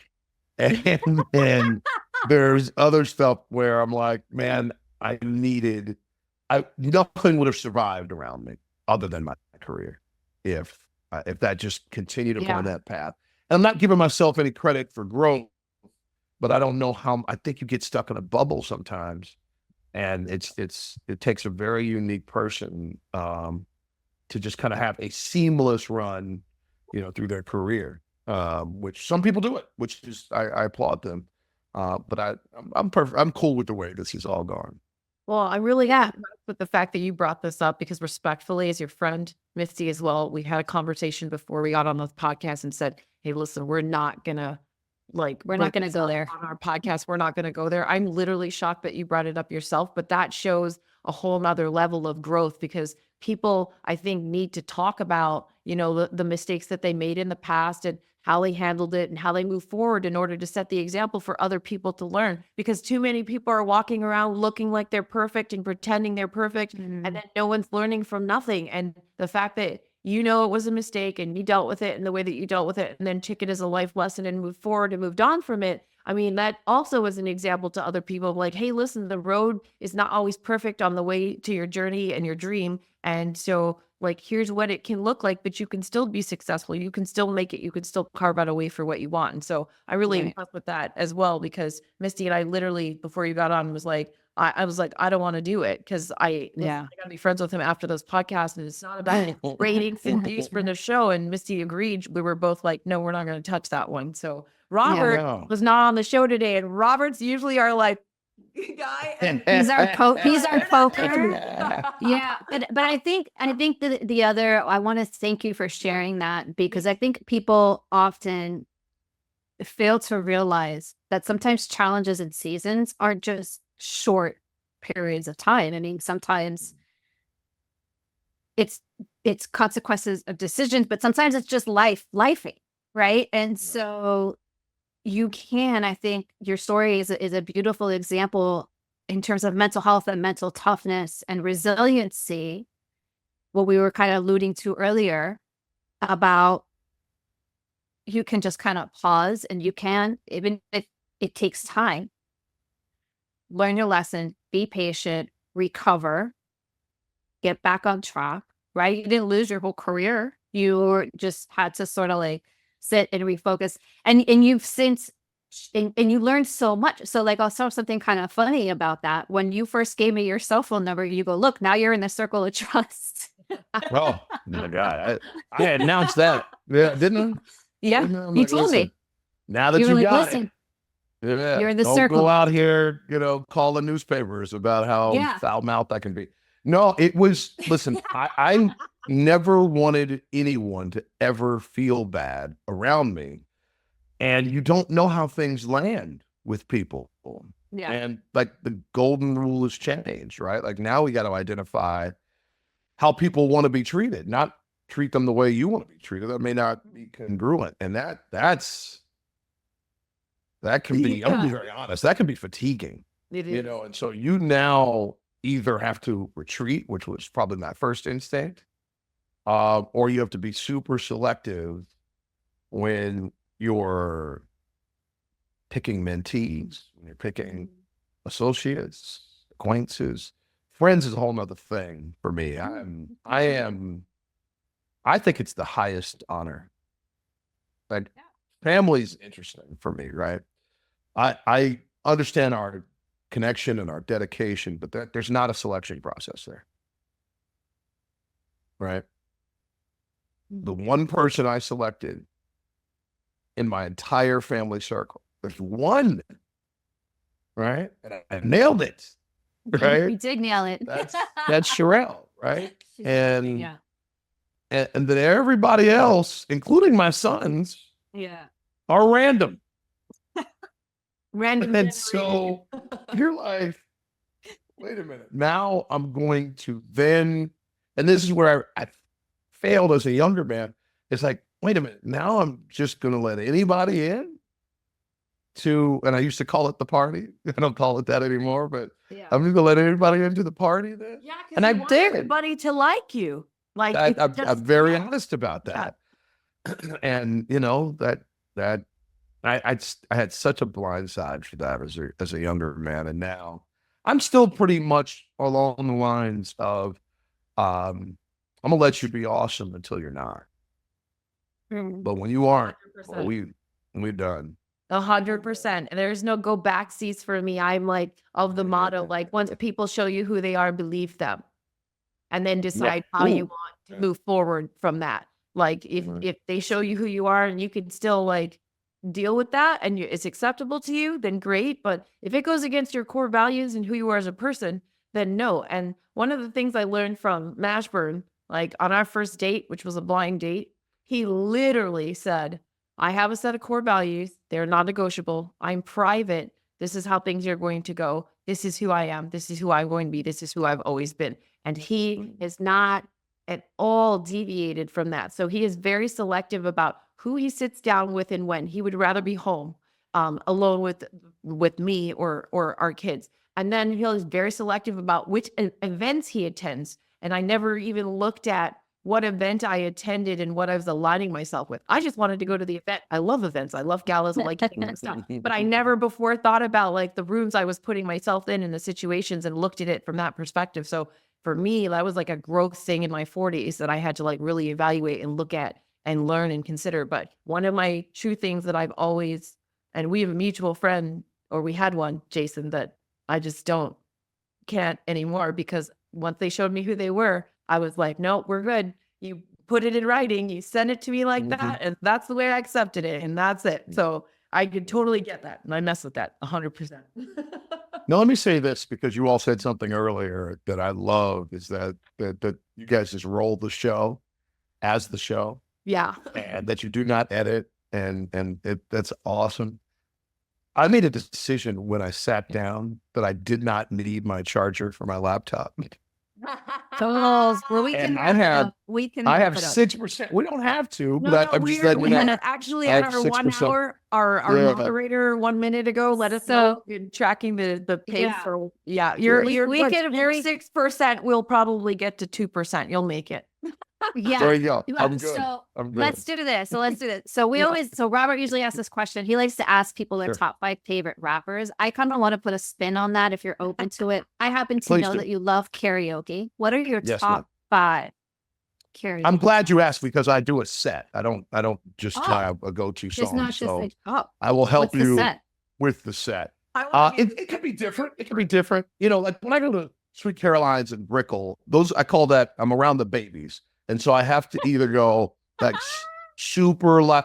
And then there's other stuff where I'm like, man, nothing would have survived around me other than my career if that just continued upon that path. And I'm not giving myself any credit for growth, but I don't know how. I think you get stuck in a bubble sometimes, and it takes a very unique person to just kind of have a seamless run, through their career. which some people do it, which is, I applaud them. But I'm perfect. I'm cool with the way this is all gone. Well, I really am with the fact that you brought this up because respectfully, as your friend Misty as well, we had a conversation before we got on the podcast and said, "Hey, listen, we're not gonna We're not gonna go there on our podcast. We're not gonna go there." I'm literally shocked that you brought it up yourself, but that shows a whole nother level of growth because people, I think, need to talk about, the mistakes that they made in the past and how they handled it and how they move forward in order to set the example for other people to learn. Because too many people are walking around looking like they're perfect and pretending they're perfect, and then no one's learning from nothing. And the fact that it was a mistake and you dealt with it in the way that you dealt with it, and then took it as a life lesson and moved forward and moved on from it. I mean, that also is an example to other people of like, hey, listen, the road is not always perfect on the way to your journey and your dream. And so, like, here's what it can look like, but you can still be successful. You can still make it. You can still carve out a way for what you want. And so I really impressed with that as well, because Misty and I literally, before you got on, was like, I was like, I don't want to do it because I got to be friends with him after those podcasts. And it's not about ratings and views for the show. And Misty agreed. We were both like, no, we're not going to touch that one. So Robert was not on the show today. And Robert's usually our like guy. He's our poker. Yeah. But I think the other, I want to thank you for sharing that, because I think people often fail to realize that sometimes challenges and seasons are just short periods of time. I mean, sometimes it's consequences of decisions, but sometimes it's just lifing, right? And so I think your story is a beautiful example in terms of mental health and mental toughness and resiliency. What we were kind of alluding to earlier about, you can just kind of pause, and you can, even if it takes time, learn your lesson, be patient, recover, get back on track, right? You didn't lose your whole career. You just had to sort of like sit and refocus. And you've since, and you learned so much. So like, I'll tell something kind of funny about that. When you first gave me your cell phone number, you go, look, now you're in the circle of trust. Oh my God. I announced that. Yeah, didn't I? Yeah. I'm You like, told listen, me. now that You you were like, got listen, it. Yeah, you're in the don't circle. go out here, call the newspapers about how foul-mouthed I can be. No, it was, listen, I never wanted anyone to ever feel bad around me. And you don't know how things land with people. Yeah. And like the golden rule has changed, right? Like now we got to identify how people want to be treated, not treat them the way you want to be treated. That may not be congruent. And that can be, I'm very honest, that can be fatiguing, It is. and so you now either have to retreat, which was probably my first instinct, or you have to be super selective when you're picking mentees, when you're picking associates, acquaintances. Friends is a whole nother thing for me. I think it's the highest honor. Like family's interesting for me, right? I understand our connection and our dedication, but there's not a selection process there, right? The one person I selected in my entire family circle, there's one, right? And I nailed it, right? We did nail it. That's Sherelle, right? And yeah. and then everybody else, including my sons, are random. Random. And so you're like, wait a minute. Now I'm going to then, and this is where I failed as a younger man. It's like, wait a minute. Now I'm just going to let anybody in and I used to call it the party. I don't call it that anymore, but I'm going to let anybody into the party then. Yeah, and I did. Everybody to like you. Like I'm very honest about that. And I had such a blind side for that as a younger man. And now I'm still pretty much along the lines of, I'm going to let you be awesome until you're not. But when you aren't, well, we're done. 100%. And there's no go back seats for me. I'm like of the motto, like once people show you who they are, believe them. And then decide how you want to move forward from that. Like if they show you who you are and you can still like deal with that and it's acceptable to you, then great. But if it goes against your core values and who you are as a person, then no. And one of the things I learned from Mashburn, like on our first date, which was a blind date, he literally said, I have a set of core values. They're non-negotiable. I'm private. This is how things are going to go. This is who I am. This is who I'm going to be. This is who I've always been. And he is not at all deviated from that. So he is very selective about who he sits down with and when. He would rather be home alone with me or our kids. And then he's very selective about which events he attends. And I never even looked at what event I attended and what I was aligning myself with. I just wanted to go to the event. I love events. I love galas. I like getting and stuff. But I never before thought about like the rooms I was putting myself in and the situations and looked at it from that perspective. So for me, that was like a growth thing in my 40s that I had to like really evaluate and look at and learn and consider. But one of my true things that I've always, and we have a mutual friend, or we had one, Jason, that I just can't anymore, because once they showed me who they were, I was like, no, we're good. You put it in writing, you send it to me like that, and that's the way I accepted it, and that's it. So I could totally get that, and I mess with that 100%. Now, let me say this, because you all said something earlier that I love, is that you guys just roll the show as the show. Yeah. And that you do not edit, and that's awesome. I made a decision when I sat down that I did not need my charger for my laptop. Well, we And can. I have We can. I have put up. 6%. We don't have to, No, but I'm just letting you know. actually I at have our 1 6%. hour, our Yeah. moderator 1 minute ago let us know you're tracking the pace. Yeah. For you're We could- you're we- 6%. We'll probably get to 2%. You'll make it. Yeah. There you go. Yeah, I'm good. So I'm good. let's do this. So we always, so Robert usually asks this question. He likes to ask people their Sure. top 5 favorite rappers. I kind of want to put a spin on that if you're open to it. I happen to Please know do. that you love karaoke. What are your Yes, top ma'am. 5 karaoke? I'm glad you asked, because I do a set. I don't just Oh. have a go-to Just song. not just So like, oh, I will help what's the you set? with the set. I wanna hear- It could be different. It could be different. You know, like when I go to Sweet Caroline's and Brickell, those, I call that, I'm around the babies. And so I have to either go like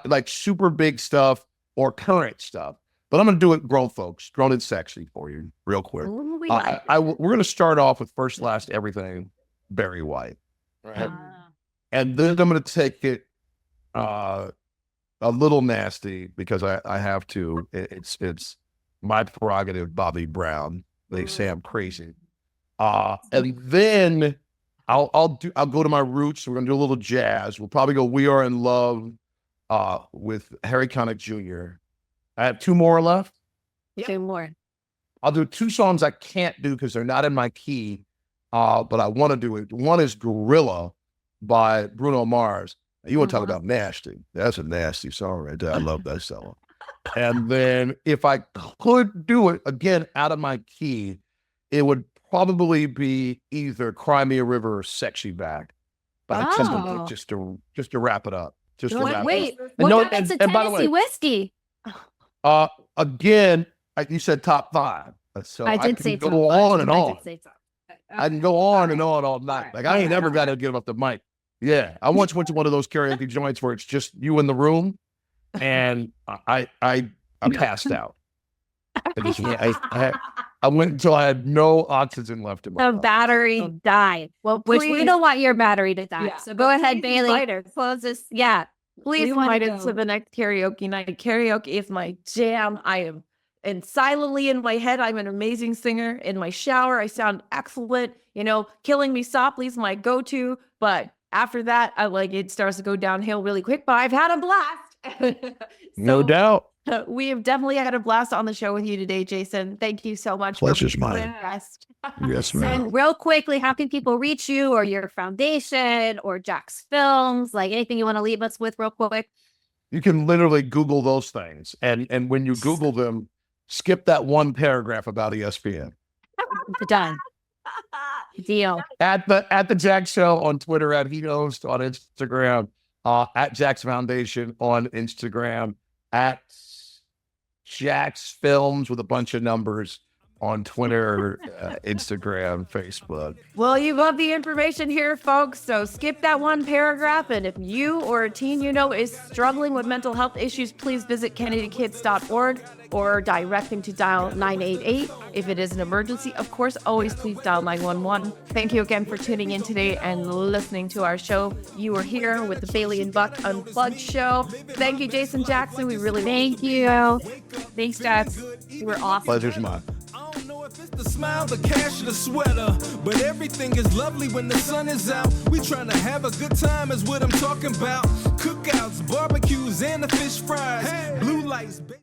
like super big stuff or current stuff. But I'm going to do it grown folks, grown and sexy for you real quick. Ooh, we like We're going to start off with First, Last, Everything, Barry White. Right? And then I'm going to take it a little nasty, because I have to. It's my prerogative, Bobby Brown. They say I'm crazy. And then I'll go to my roots. We're gonna do a little jazz. We'll probably go We Are in Love with Harry Connick Jr. I have 2 more left. 2 more. I'll do 2 songs I can't do because they're not in my key, but I want to do it. One is Gorilla by Bruno Mars. You want to talk about nasty? That's a nasty song right there. I love that song. And then if I could do it again out of my key, it would probably be either Cry Me a River or Sexy Back. But I tend to just to wrap it up. Just to wrap Wait, it up. what no, happens to and by the Tennessee way, whiskey? Again, you said top 5. So I did can say go top on 5. and I on. did say top 5. I can go on and on all night. Right. Like I ain't never got to give up the mic. Yeah, I once went to one of those karaoke joints where it's just you in the room, and I passed out. I went until I had no oxygen left in my The body. battery died. Well, Which we please- don't want your battery to die. Yeah. So go ahead, Please invite Bailey. us. Close this. Yeah. Please We wanna invite us go. to the next karaoke night. Karaoke is my jam. I am, and silently in my head, I'm an amazing singer. In my shower, I sound excellent. You know, Killing Me Softly is my go-to. But after that, it starts to go downhill really quick. But I've had a blast. No doubt. We have definitely had a blast on the show with you today, Jason. Thank you so much. Pleasure's for being mine. a guest. Yes, ma'am. And real quickly, how can people reach you or your foundation or Jack's Films? Like anything you want to leave us with real quick? You can literally Google those things, and when you Google them, skip that one paragraph about ESPN. Done. Deal. At the Jack Show on Twitter, at He Host on Instagram, at Jack's Foundation on Instagram, at Jack's Films with a bunch of numbers on Twitter, Instagram, Facebook. Well, you got the information here, folks. So skip that one paragraph. And if you or a teen you know is struggling with mental health issues, please visit kennedykids.org or direct them to dial 988. If it is an emergency, of course, always please dial 911. Thank you again for tuning in today and listening to our show. You were here with the Bailey and Buck Unplugged show. Thank you, Jason Jackson. We really Thank you. Thanks, Stats. You were awesome. Pleasure's mine. I don't know if it's the smile, the cash, or the sweater, but everything is lovely when the sun is out. We trying to have a good time is what I'm talking about. Cookouts, barbecues, and the fish fries. Blue lights.